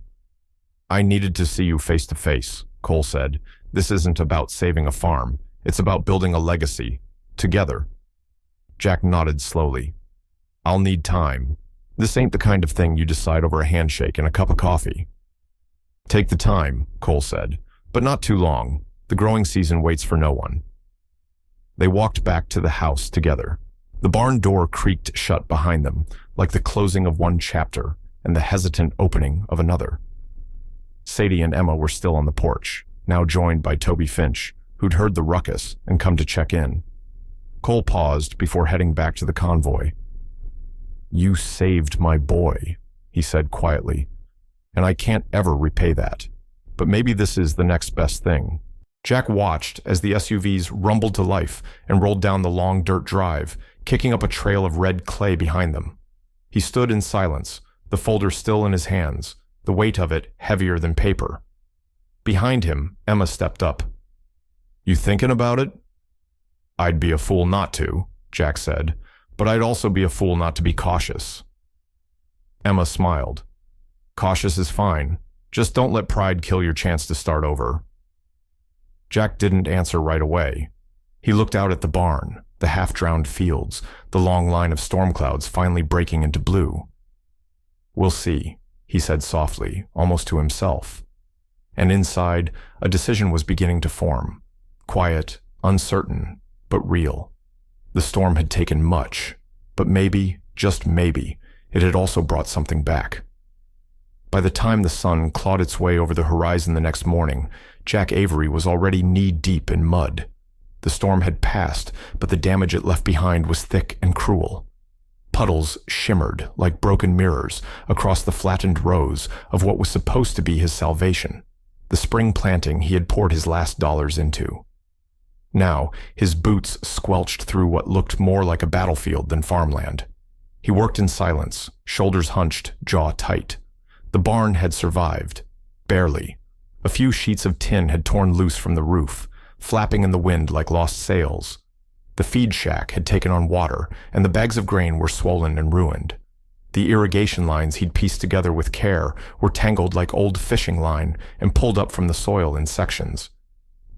A: "I needed to see you face to face," Cole said. "This isn't about saving a farm. It's about building a legacy. Together." Jack nodded slowly. "I'll need time. This ain't the kind of thing you decide over a handshake and a cup of coffee." "Take the time," Cole said, "but not too long. The growing season waits for no one." They walked back to the house together. The barn door creaked shut behind them, like the closing of one chapter and the hesitant opening of another. Sadie and Emma were still on the porch, now joined by Toby Finch, who'd heard the ruckus and come to check in. Cole paused before heading back to the convoy. "You saved my boy," he said quietly, "and I can't ever repay that. But maybe this is the next best thing." Jack watched as the SUVs rumbled to life and rolled down the long dirt drive, kicking up a trail of red clay behind them. He stood in silence, the folder still in his hands, the weight of it heavier than paper. Behind him, Emma stepped up. "You thinking about it?" "I'd be a fool not to," Jack said, "but I'd also be a fool not to be cautious." Emma smiled. "Cautious is fine. Just don't let pride kill your chance to start over." Jack didn't answer right away. He looked out at the barn, the half-drowned fields, the long line of storm clouds finally breaking into blue. "We'll see," he said softly, almost to himself. And inside, a decision was beginning to form. Quiet, uncertain, but real. The storm had taken much, but maybe, just maybe, it had also brought something back. By the time the sun clawed its way over the horizon the next morning, Jack Avery was already knee-deep in mud. The storm had passed, but the damage it left behind was thick and cruel. Puddles shimmered like broken mirrors across the flattened rows of what was supposed to be his salvation, the spring planting he had poured his last dollars into. Now, his boots squelched through what looked more like a battlefield than farmland. He worked in silence, shoulders hunched, jaw tight. The barn had survived. Barely. A few sheets of tin had torn loose from the roof, flapping in the wind like lost sails. The feed shack had taken on water, and the bags of grain were swollen and ruined. The irrigation lines he'd pieced together with care were tangled like old fishing line and pulled up from the soil in sections.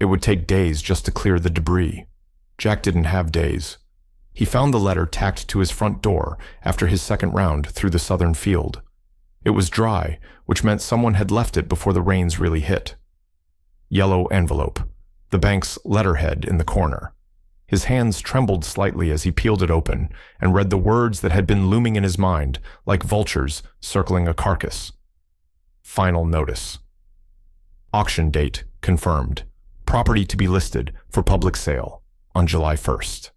A: It would take days just to clear the debris. Jack didn't have days. He found the letter tacked to his front door after his second round through the southern field. It was dry, which meant someone had left it before the rains really hit. Yellow envelope, the bank's letterhead in the corner. His hands trembled slightly as he peeled it open and read the words that had been looming in his mind like vultures circling a carcass. Final notice. Auction date confirmed. Property to be listed for public sale on July 1st.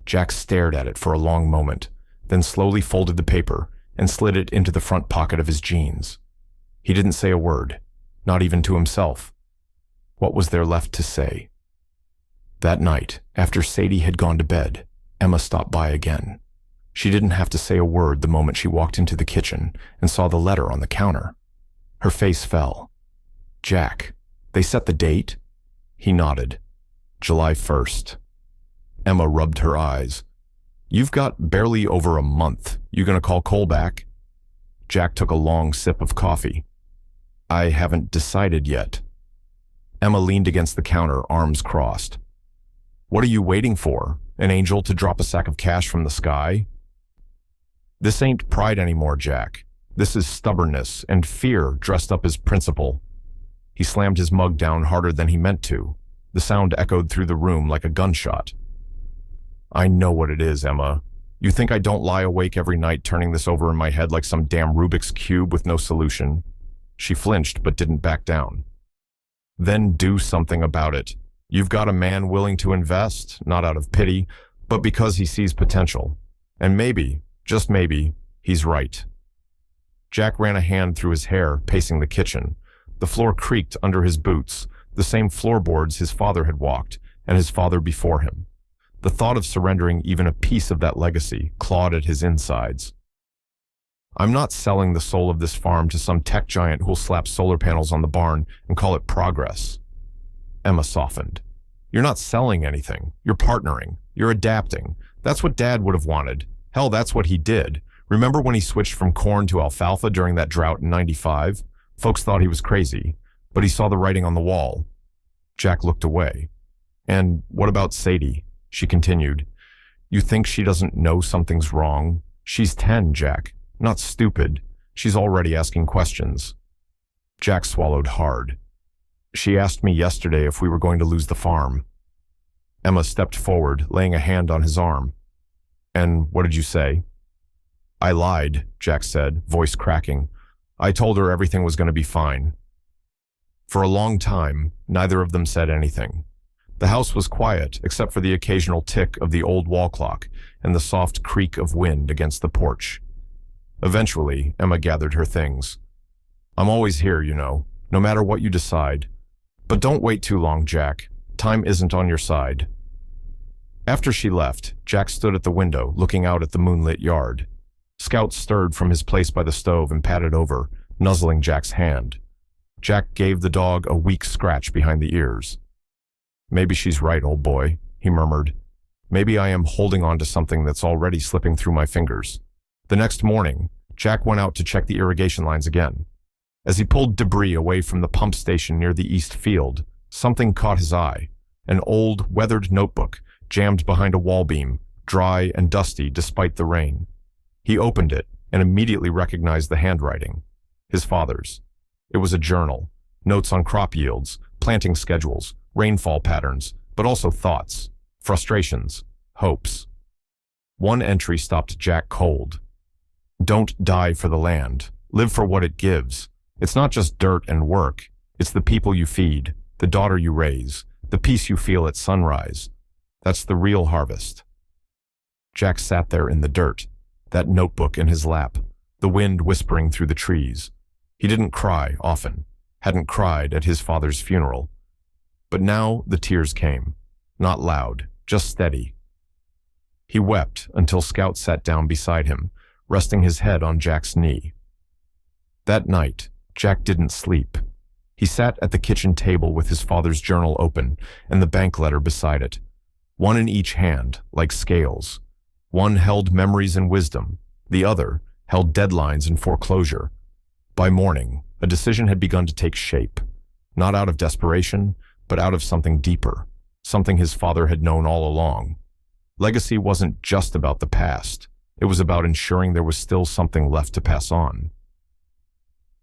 A: Jack stared at it for a long moment, then slowly folded the paper and slid it into the front pocket of his jeans. He didn't say a word, not even to himself. What was there left to say? That night, after Sadie had gone to bed, Emma stopped by again. She didn't have to say a word the moment she walked into the kitchen and saw the letter on the counter. Her face fell. "Jack, they set the date?" He nodded. "July 1st. Emma rubbed her eyes. "You've got barely over a month. You gonna call Cole back?" Jack took a long sip of coffee. "I haven't decided yet." Emma leaned against the counter, arms crossed. "What are you waiting for? An angel to drop a sack of cash from the sky?" This ain't pride anymore, Jack. This is stubbornness and fear dressed up as principle. He slammed his mug down harder than he meant to. The sound echoed through the room like a gunshot. I know what it is, Emma. You think I don't lie awake every night turning this over in my head like some damn Rubik's Cube with no solution? She flinched but didn't back down. Then do something about it. You've got a man willing to invest, not out of pity, but because he sees potential. And maybe, just maybe, he's right. Jack ran a hand through his hair, pacing the kitchen. The floor creaked under his boots, the same floorboards his father had walked, and his father before him. The thought of surrendering even a piece of that legacy clawed at his insides. I'm not selling the soul of this farm to some tech giant who'll slap solar panels on the barn and call it progress. Emma softened. You're not selling anything. You're partnering. You're adapting. That's what Dad would have wanted. Hell, that's what he did. Remember when he switched from corn to alfalfa during that drought in '95? Folks thought he was crazy, but he saw the writing on the wall. Jack looked away. And what about Sadie? She continued. You think she doesn't know something's wrong? She's 10, Jack. Not stupid. She's already asking questions. Jack swallowed hard. She asked me yesterday if we were going to lose the farm. Emma stepped forward, laying a hand on his arm. And what did you say? I lied, Jack said, voice cracking. I told her everything was going to be fine. For a long time, neither of them said anything. The house was quiet, except for the occasional tick of the old wall clock and the soft creak of wind against the porch. Eventually, Emma gathered her things. I'm always here, you know, no matter what you decide. But don't wait too long, Jack. Time isn't on your side. After she left, Jack stood at the window, looking out at the moonlit yard. Scout stirred from his place by the stove and patted over, nuzzling Jack's hand. Jack gave the dog a weak scratch behind the ears. Maybe she's right, old boy, he murmured. Maybe I am holding on to something that's already slipping through my fingers. The next morning, Jack went out to check the irrigation lines again. As he pulled debris away from the pump station near the east field, something caught his eye. An old, weathered notebook jammed behind a wall beam, dry and dusty despite the rain. He opened it and immediately recognized the handwriting. His father's. It was a journal, notes on crop yields, planting schedules, rainfall patterns, but also thoughts, frustrations, hopes. One entry stopped Jack cold. Don't die for the land. Live for what it gives. It's not just dirt and work. It's the people you feed, the daughter you raise, the peace you feel at sunrise. That's the real harvest. Jack sat there in the dirt, that notebook in his lap, the wind whispering through the trees. He didn't cry often, hadn't cried at his father's funeral. But now the tears came, not loud, just steady. He wept until Scout sat down beside him, resting his head on Jack's knee. That night, Jack didn't sleep. He sat at the kitchen table with his father's journal open and the bank letter beside it, one in each hand, like scales. One held memories and wisdom, the other held deadlines and foreclosure. By morning, a decision had begun to take shape, not out of desperation, but out of something deeper, something his father had known all along. Legacy wasn't just about the past. It was about ensuring there was still something left to pass on.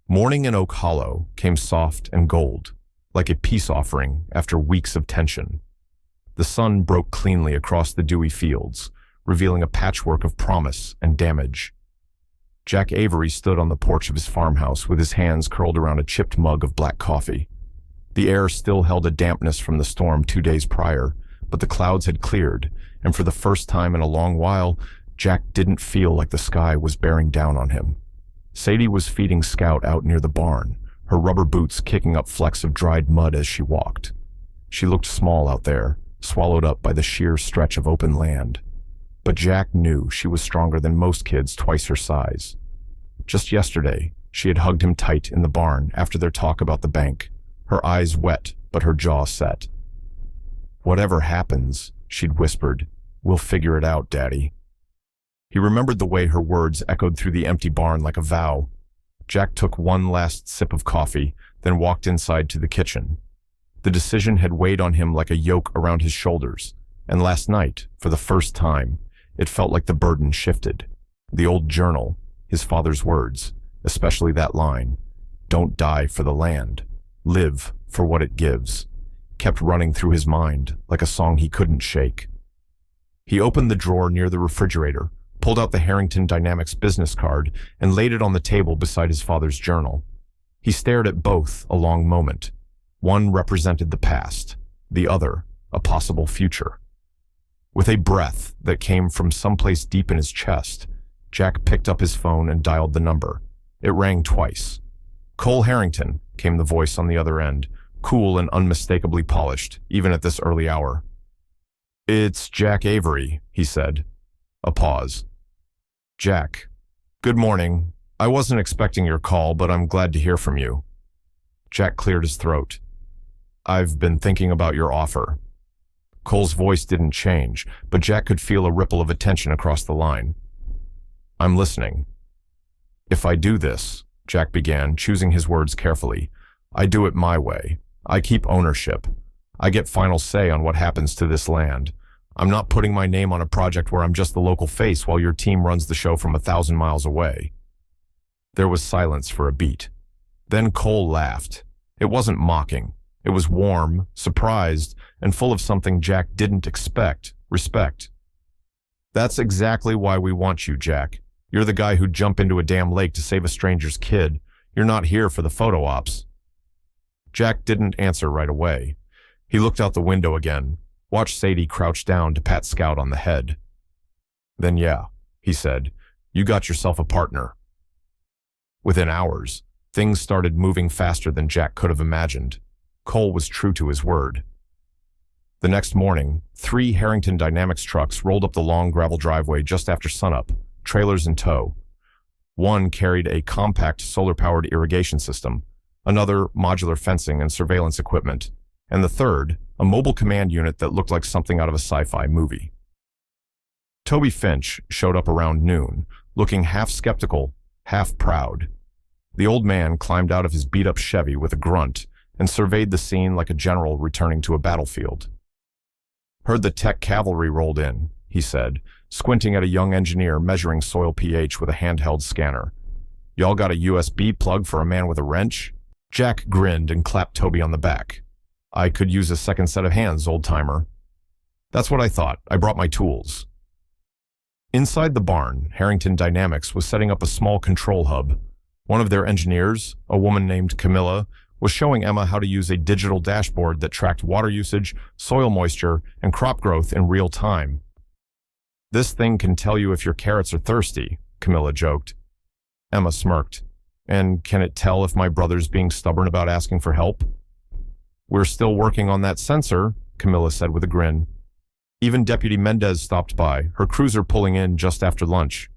A: Morning in Oak Hollow came soft and gold, like a peace offering after weeks of tension. The sun broke cleanly across the dewy fields, revealing a patchwork of promise and damage. Jack Avery stood on the porch of his farmhouse with his hands curled around a chipped mug of black coffee. The air still held a dampness from the storm 2 days prior, but the clouds had cleared, and for the first time in a long while, Jack didn't feel like the sky was bearing down on him. Sadie was feeding Scout out near the barn, her rubber boots kicking up flecks of dried mud as she walked. She looked small out there, swallowed up by the sheer stretch of open land. But Jack knew she was stronger than most kids twice her size. Just yesterday, she had hugged him tight in the barn after their talk about the bank, her eyes wet but her jaw set. Whatever happens, she'd whispered, we'll figure it out, Daddy. He remembered the way her words echoed through the empty barn like a vow. Jack took one last sip of coffee, then walked inside to the kitchen. The decision had weighed on him like a yoke around his shoulders, and last night, for the first time, it felt like the burden shifted. The old journal, his father's words, especially that line, "Don't die for the land, live for what it gives," kept running through his mind like a song he couldn't shake. He opened the drawer near the refrigerator, pulled out the Harrington Dynamics business card, and laid it on the table beside his father's journal. He stared at both a long moment. One represented the past, the other, a possible future. With a breath that came from someplace deep in his chest, Jack picked up his phone and dialed the number. It rang twice. "Cole Harrington," came the voice on the other end, cool and unmistakably polished, even at this early hour. "It's Jack Avery," he said. A pause. "Jack, good morning. I wasn't expecting your call, but I'm glad to hear from you." Jack cleared his throat. "I've been thinking about your offer." Cole's voice didn't change, but Jack could feel a ripple of attention across the line. "I'm listening." "If I do this," Jack began, choosing his words carefully, "I do it my way. I keep ownership. I get final say on what happens to this land. I'm not putting my name on a project where I'm just the local face while your team runs the show from 1,000 miles away." There was silence for a beat. Then Cole laughed. It wasn't mocking. It was warm, surprised, and full of something Jack didn't expect, respect. "That's exactly why we want you, Jack. You're the guy who'd jump into a damn lake to save a stranger's kid. You're not here for the photo ops." Jack didn't answer right away. He looked out the window again, watched Sadie crouch down to pat Scout on the head. "Then yeah," he said, "you got yourself a partner." Within hours, things started moving faster than Jack could have imagined. Cole was true to his word. The next morning, 3 Harrington Dynamics trucks rolled up the long gravel driveway just after sunup, trailers in tow. One carried a compact solar-powered irrigation system, another modular fencing and surveillance equipment, and the third, a mobile command unit that looked like something out of a sci-fi movie. Toby Finch showed up around noon, looking half skeptical, half proud. The old man climbed out of his beat-up Chevy with a grunt and surveyed the scene like a general returning to a battlefield. "Heard the tech cavalry rolled in," he said, squinting at a young engineer measuring soil pH with a handheld scanner. "Y'all got a USB plug for a man with a wrench?" Jack grinned and clapped Toby on the back. "I could use a second set of hands, old-timer." "That's what I thought. I brought my tools." Inside the barn, Harrington Dynamics was setting up a small control hub. One of their engineers, a woman named Camilla, was showing Emma how to use a digital dashboard that tracked water usage, soil moisture, and crop growth in real time. "This thing can tell you if your carrots are thirsty," Camilla joked. Emma smirked. "And can it tell if my brother's being stubborn about asking for help?" "We're still working on that sensor," Camilla said with a grin. Even Deputy Mendez stopped by, her cruiser pulling in just after lunch.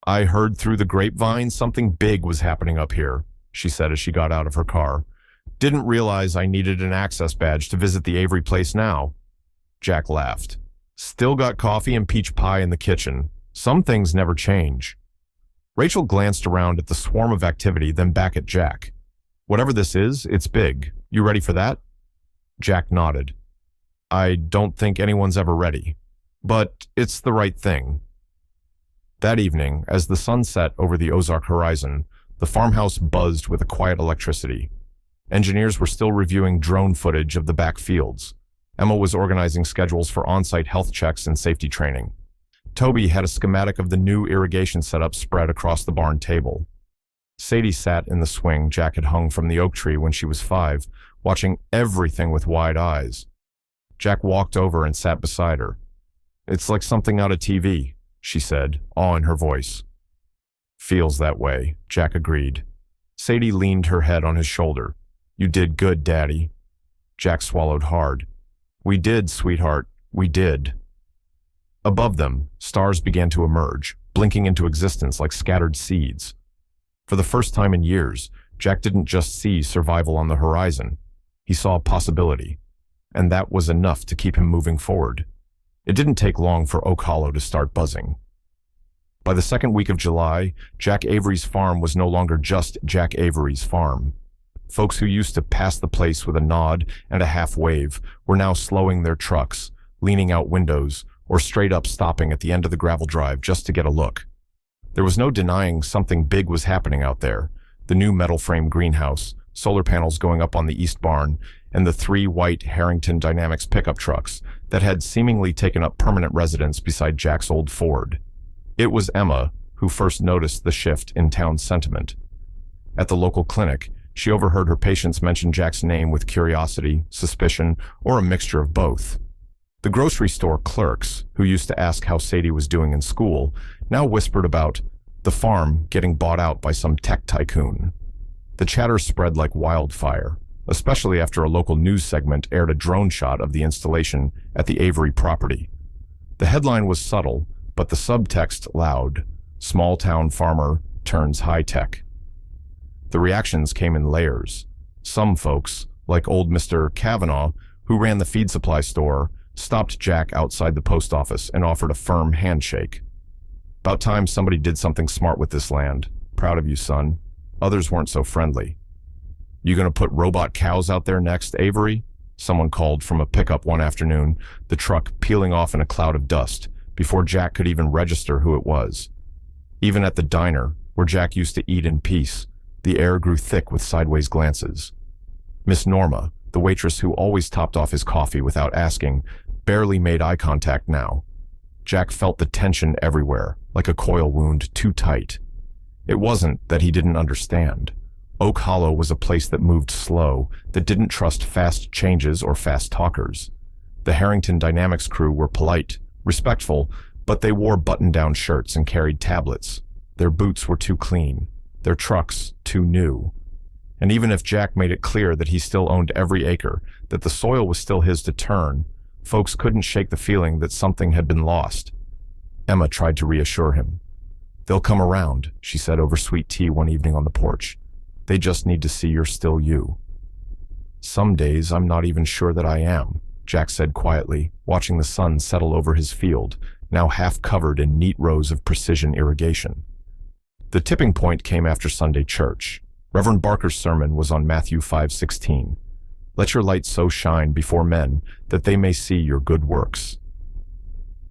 A: "I heard through the grapevine something big was happening up here," she said as she got out of her car. "Didn't realize I needed an access badge to visit the Avery place now." Jack laughed. "Still got coffee and peach pie in the kitchen. Some things never change." Rachel glanced around at the swarm of activity, then back at Jack. "Whatever this is, it's big. You ready for that?" Jack nodded. "I don't think anyone's ever ready. But it's the right thing." That evening, as the sun set over the Ozark horizon, the farmhouse buzzed with a quiet electricity. Engineers were still reviewing drone footage of the back fields. Emma was organizing schedules for on-site health checks and safety training. Toby had a schematic of the new irrigation setup spread across the barn table. Sadie sat in the swing Jack had hung from the oak tree when she was 5, watching everything with wide eyes. Jack walked over and sat beside her. "It's like something out of TV," she said, awe in her voice. "Feels that way," Jack agreed. Sadie leaned her head on his shoulder. "You did good, Daddy." Jack swallowed hard. "We did, sweetheart. We did." Above them, stars began to emerge, blinking into existence like scattered seeds. For the first time in years, Jack didn't just see survival on the horizon. He saw a possibility, and that was enough to keep him moving forward. It didn't take long for Oak Hollow to start buzzing. By the second week of July, Jack Avery's farm was no longer just Jack Avery's farm. Folks who used to pass the place with a nod and a half wave were now slowing their trucks, leaning out windows, or straight up stopping at the end of the gravel drive just to get a look. There was no denying something big was happening out there. The new metal frame greenhouse, solar panels going up on the east barn, and the 3 white Harrington Dynamics pickup trucks that had seemingly taken up permanent residence beside Jack's old Ford. It was Emma who first noticed the shift in town sentiment. At the local clinic, she overheard her patients mention Jack's name with curiosity, suspicion, or a mixture of both. The grocery store clerks, who used to ask how Sadie was doing in school, now whispered about the farm getting bought out by some tech tycoon. The chatter spread like wildfire, especially after a local news segment aired a drone shot of the installation at the Avery property. The headline was subtle, but the subtext loud: small town farmer turns high tech. The reactions came in layers. Some folks, like old Mr. Kavanaugh, who ran the feed supply store, stopped Jack outside the post office and offered a firm handshake. About time somebody did something smart with this land. Proud of you, son. Others weren't so friendly. You gonna put robot cows out there next, Avery? Someone called from a pickup one afternoon, the truck peeling off in a cloud of dust, before Jack could even register who it was. Even at the diner, where Jack used to eat in peace, the air grew thick with sideways glances. Miss Norma, the waitress who always topped off his coffee without asking, barely made eye contact now. Jack felt the tension everywhere, like a coil wound too tight. It wasn't that he didn't understand. Oak Hollow was a place that moved slow, that didn't trust fast changes or fast talkers. The Harrington Dynamics crew were polite, respectful, but they wore button-down shirts and carried tablets. Their boots were too clean, their trucks too new. And even if Jack made it clear that he still owned every acre, that the soil was still his to turn, folks couldn't shake the feeling that something had been lost. Emma tried to reassure him. "They'll come around," she said over sweet tea one evening on the porch. "They just need to see you're still you." "Some days I'm not even sure that I am," Jack said quietly, watching the sun settle over his field, now half covered in neat rows of precision irrigation. The tipping point came after Sunday church. Reverend Barker's sermon was on Matthew 5:16. "Let your light so shine before men that they may see your good works."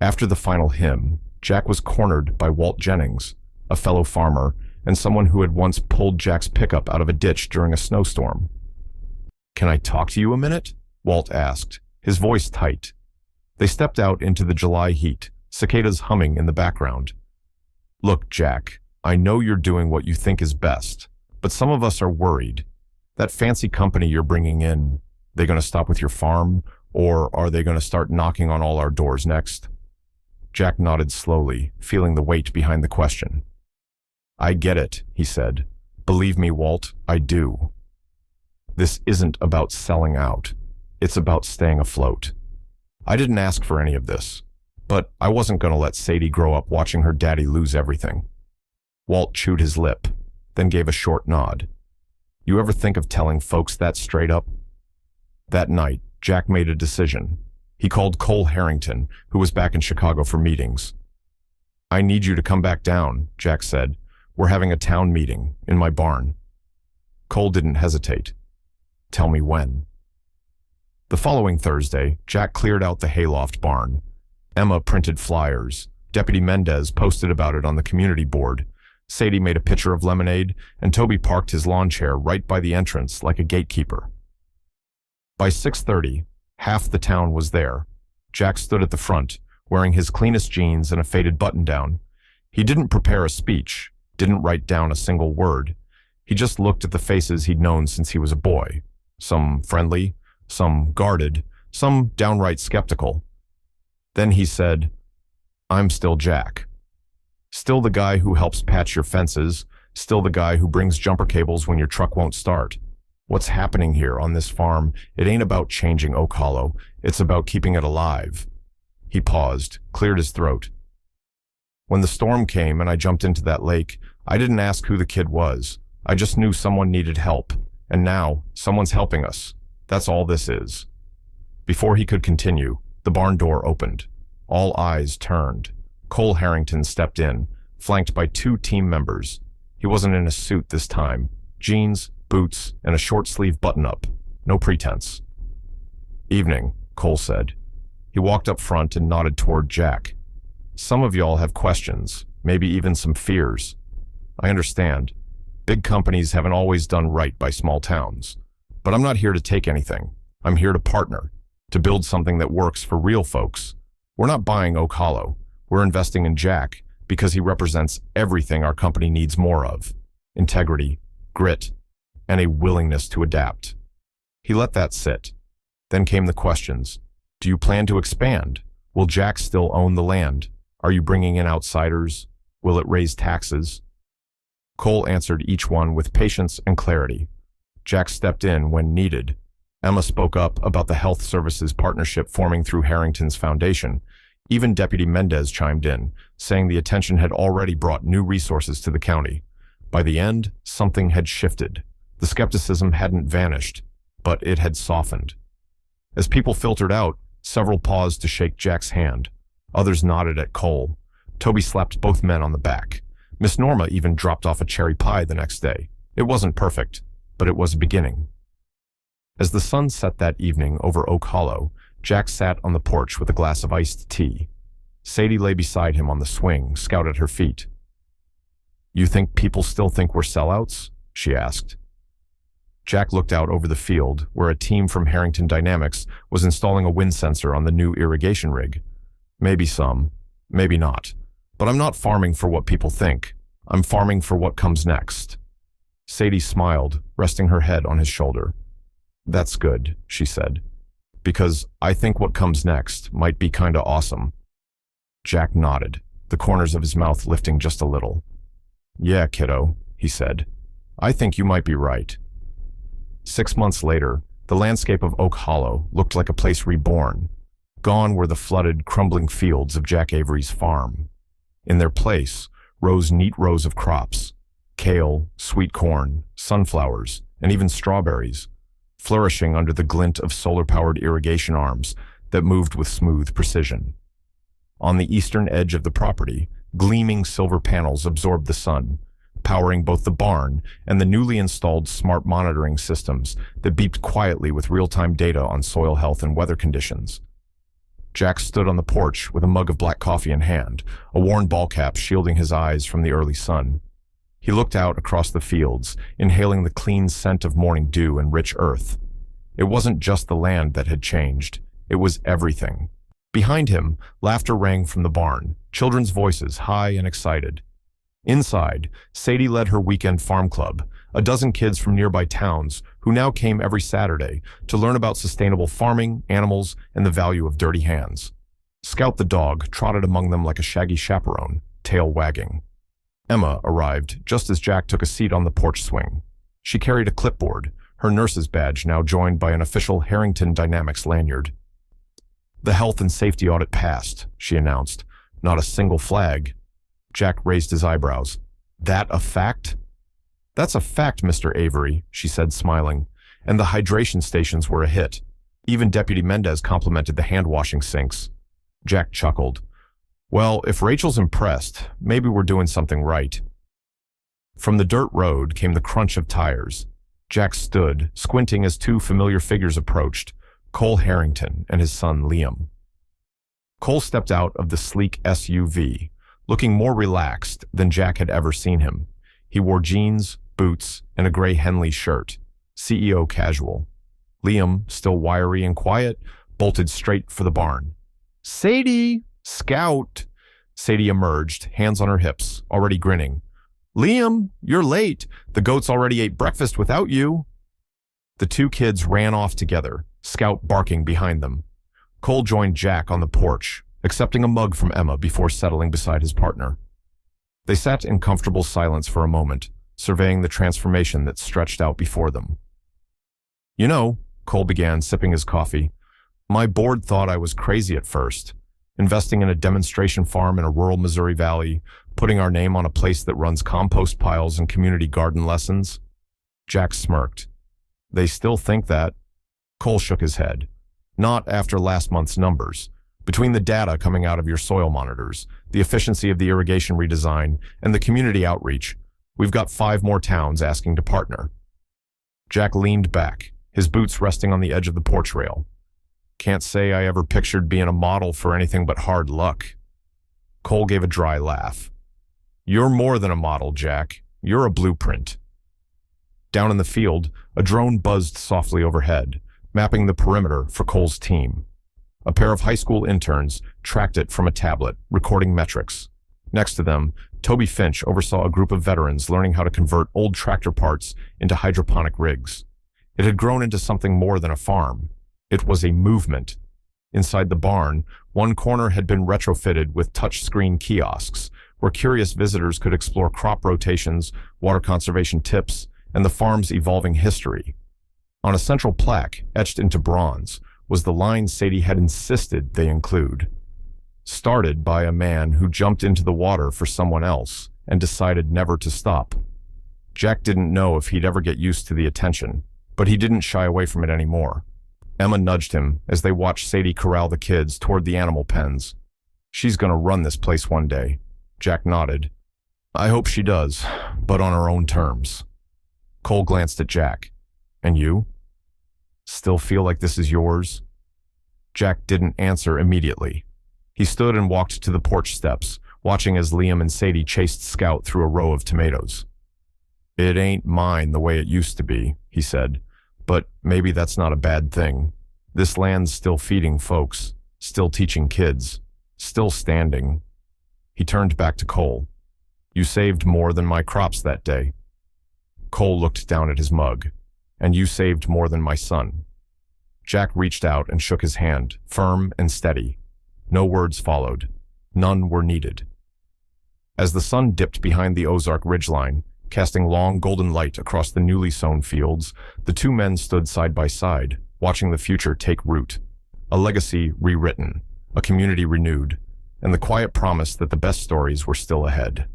A: After the final hymn, Jack was cornered by Walt Jennings, a fellow farmer and someone who had once pulled Jack's pickup out of a ditch during a snowstorm. "Can I talk to you a minute?" Walt asked, his voice tight. They stepped out into the July heat, cicadas humming in the background. "Look, Jack, I know you're doing what you think is best, but some of us are worried. That fancy company you're bringing in, they going to stop with your farm, or are they going to start knocking on all our doors next?" Jack nodded slowly, feeling the weight behind the question. "I get it," he said. "Believe me, Walt, I do. This isn't about selling out. It's about staying afloat. I didn't ask for any of this, but I wasn't going to let Sadie grow up watching her daddy lose everything." Walt chewed his lip, then gave a short nod. "You ever think of telling folks that straight up?" That night, Jack made a decision. He called Cole Harrington, who was back in Chicago for meetings. "I need you to come back down," Jack said. "We're having a town meeting in my barn." Cole didn't hesitate. "Tell me when." The following Thursday, Jack cleared out the hayloft barn. Emma printed flyers. Deputy Mendez posted about it on the community board. Sadie made a pitcher of lemonade, and Toby parked his lawn chair right by the entrance like a gatekeeper. By 6:30, half the town was there. Jack stood at the front, wearing his cleanest jeans and a faded button-down. He didn't prepare a speech, didn't write down a single word. He just looked at the faces he'd known since he was a boy. Some friendly, some guarded, some downright skeptical. Then he said, "I'm still Jack. Still the guy who helps patch your fences, still the guy who brings jumper cables when your truck won't start. What's happening here on this farm, it ain't about changing Oak Hollow, it's about keeping it alive." He paused, cleared his throat. "When the storm came and I jumped into that lake, I didn't ask who the kid was. I just knew someone needed help, and now someone's helping us. That's all this is." Before he could continue, the barn door opened. All eyes turned. Cole Harrington stepped in, flanked by 2 team members. He wasn't in a suit this time. Jeans, boots, and a short-sleeve button-up. No pretense. "Evening," Cole said. He walked up front and nodded toward Jack. "Some of y'all have questions. maybe even some fears. I understand. Big companies haven't always done right by small towns. But I'm not here to take anything. I'm here to partner, to build something that works for real folks. We're not buying Oak Hollow. We're investing in Jack because he represents everything our company needs more of: integrity, grit, and a willingness to adapt. He let that sit. Then came the questions. Do you plan to expand? Will Jack still own the land? Are you bringing in outsiders? Will it raise taxes? Cole answered each one with patience and clarity. Jack stepped in when needed. Emma spoke up about the health services partnership forming through Harrington's foundation. Even Deputy Mendez chimed in, saying the attention had already brought new resources to the county. By the end, something had shifted. The skepticism hadn't vanished, but it had softened. As people filtered out, several paused to shake Jack's hand. Others nodded at Cole. Toby slapped both men on the back. Miss Norma even dropped off a cherry pie the next day. It wasn't perfect, but it was a beginning. As the sun set that evening over Oak Hollow, Jack sat on the porch with a glass of iced tea. Sadie lay beside him on the swing, Scout at her feet. You think people still think we're sellouts? She asked. Jack looked out over the field, where a team from Harrington Dynamics was installing a wind sensor on the new irrigation rig. Maybe some, maybe not. But I'm not farming for what people think. I'm farming for what comes next. Sadie smiled, resting her head on his shoulder. That's good, she said, because I think what comes next might be kinda awesome. Jack nodded, the corners of his mouth lifting just a little. Yeah, kiddo, he said. I think you might be right. 6 months later, the landscape of Oak Hollow looked like a place reborn. Gone were the flooded, crumbling fields of Jack Avery's farm. In their place rose neat rows of crops: kale, sweet corn, sunflowers, and even strawberries, flourishing under the glint of solar-powered irrigation arms that moved with smooth precision. On the eastern edge of the property, gleaming silver panels absorbed the sun, powering both the barn and the newly installed smart monitoring systems that beeped quietly with real-time data on soil health and weather conditions. Jack stood on the porch with a mug of black coffee in hand, a worn ball cap shielding his eyes from the early sun. He looked out across the fields, inhaling the clean scent of morning dew and rich earth. It wasn't just the land that had changed. It was everything. Behind him, laughter rang from the barn, children's voices high and excited. Inside, Sadie led her weekend farm club, a dozen kids from nearby towns who now came every Saturday to learn about sustainable farming, animals, and the value of dirty hands. Scout the dog trotted among them like a shaggy chaperone, tail wagging. Emma arrived just as Jack took a seat on the porch swing. She carried a clipboard, her nurse's badge now joined by an official Harrington Dynamics lanyard. The health and safety audit passed, she announced. Not a single flag. Jack raised his eyebrows. That a fact? That's a fact, Mr. Avery, she said, smiling. And the hydration stations were a hit. Even Deputy Mendez complimented the hand-washing sinks. Jack chuckled. Well, if Rachel's impressed, maybe we're doing something right. From the dirt road came the crunch of tires. Jack stood, squinting as two familiar figures approached, Cole Harrington and his son Liam. Cole stepped out of the sleek SUV, looking more relaxed than Jack had ever seen him. He wore jeans, boots, and a gray Henley shirt, CEO casual. Liam, still wiry and quiet, bolted straight for the barn. Sadie! Scout! Sadie emerged, hands on her hips, already grinning. Liam, you're late. The goats already ate breakfast without you. The two kids ran off together, Scout barking behind them. Cole joined Jack on the porch, accepting a mug from Emma before settling beside his partner. They sat in comfortable silence for a moment, surveying the transformation that stretched out before them. You know, Cole began, sipping his coffee, my board thought I was crazy at first, investing in a demonstration farm in a rural Missouri valley, putting our name on a place that runs compost piles and community garden lessons. Jack smirked. They still think that. Cole shook his head. Not after last month's numbers. Between the data coming out of your soil monitors, the efficiency of the irrigation redesign, and the community outreach, we've got 5 more towns asking to partner. Jack leaned back, his boots resting on the edge of the porch rail. Can't say I ever pictured being a model for anything but hard luck. Cole gave a dry laugh. You're more than a model, Jack. You're a blueprint. Down in the field, a drone buzzed softly overhead, mapping the perimeter for Cole's team. A pair of high school interns tracked it from a tablet, recording metrics. Next to them, Toby Finch oversaw a group of veterans learning how to convert old tractor parts into hydroponic rigs. It had grown into something more than a farm. It was a movement. Inside the barn, one corner had been retrofitted with touchscreen kiosks, where curious visitors could explore crop rotations, water conservation tips, and the farm's evolving history. On a central plaque, etched into bronze, was the line Sadie had insisted they include. Started by a man who jumped into the water for someone else and decided never to stop. Jack didn't know if he'd ever get used to the attention, but he didn't shy away from it anymore. Emma nudged him as they watched Sadie corral the kids toward the animal pens. She's gonna run this place one day. Jack nodded. I hope she does, but on her own terms. Cole glanced at Jack. And you? Still feel like this is yours? Jack didn't answer immediately. He stood and walked to the porch steps, watching as Liam and Sadie chased Scout through a row of tomatoes. It ain't mine the way it used to be, he said, but maybe that's not a bad thing. This land's still feeding folks, still teaching kids, still standing. He turned back to Cole. You saved more than my crops that day. Cole looked down at his mug. And you saved more than my son. Jack reached out and shook his hand, firm and steady. No words followed. None were needed. As the sun dipped behind the Ozark ridgeline, casting long golden light across the newly sown fields, the two men stood side by side, watching the future take root. A legacy rewritten, a community renewed, and the quiet promise that the best stories were still ahead.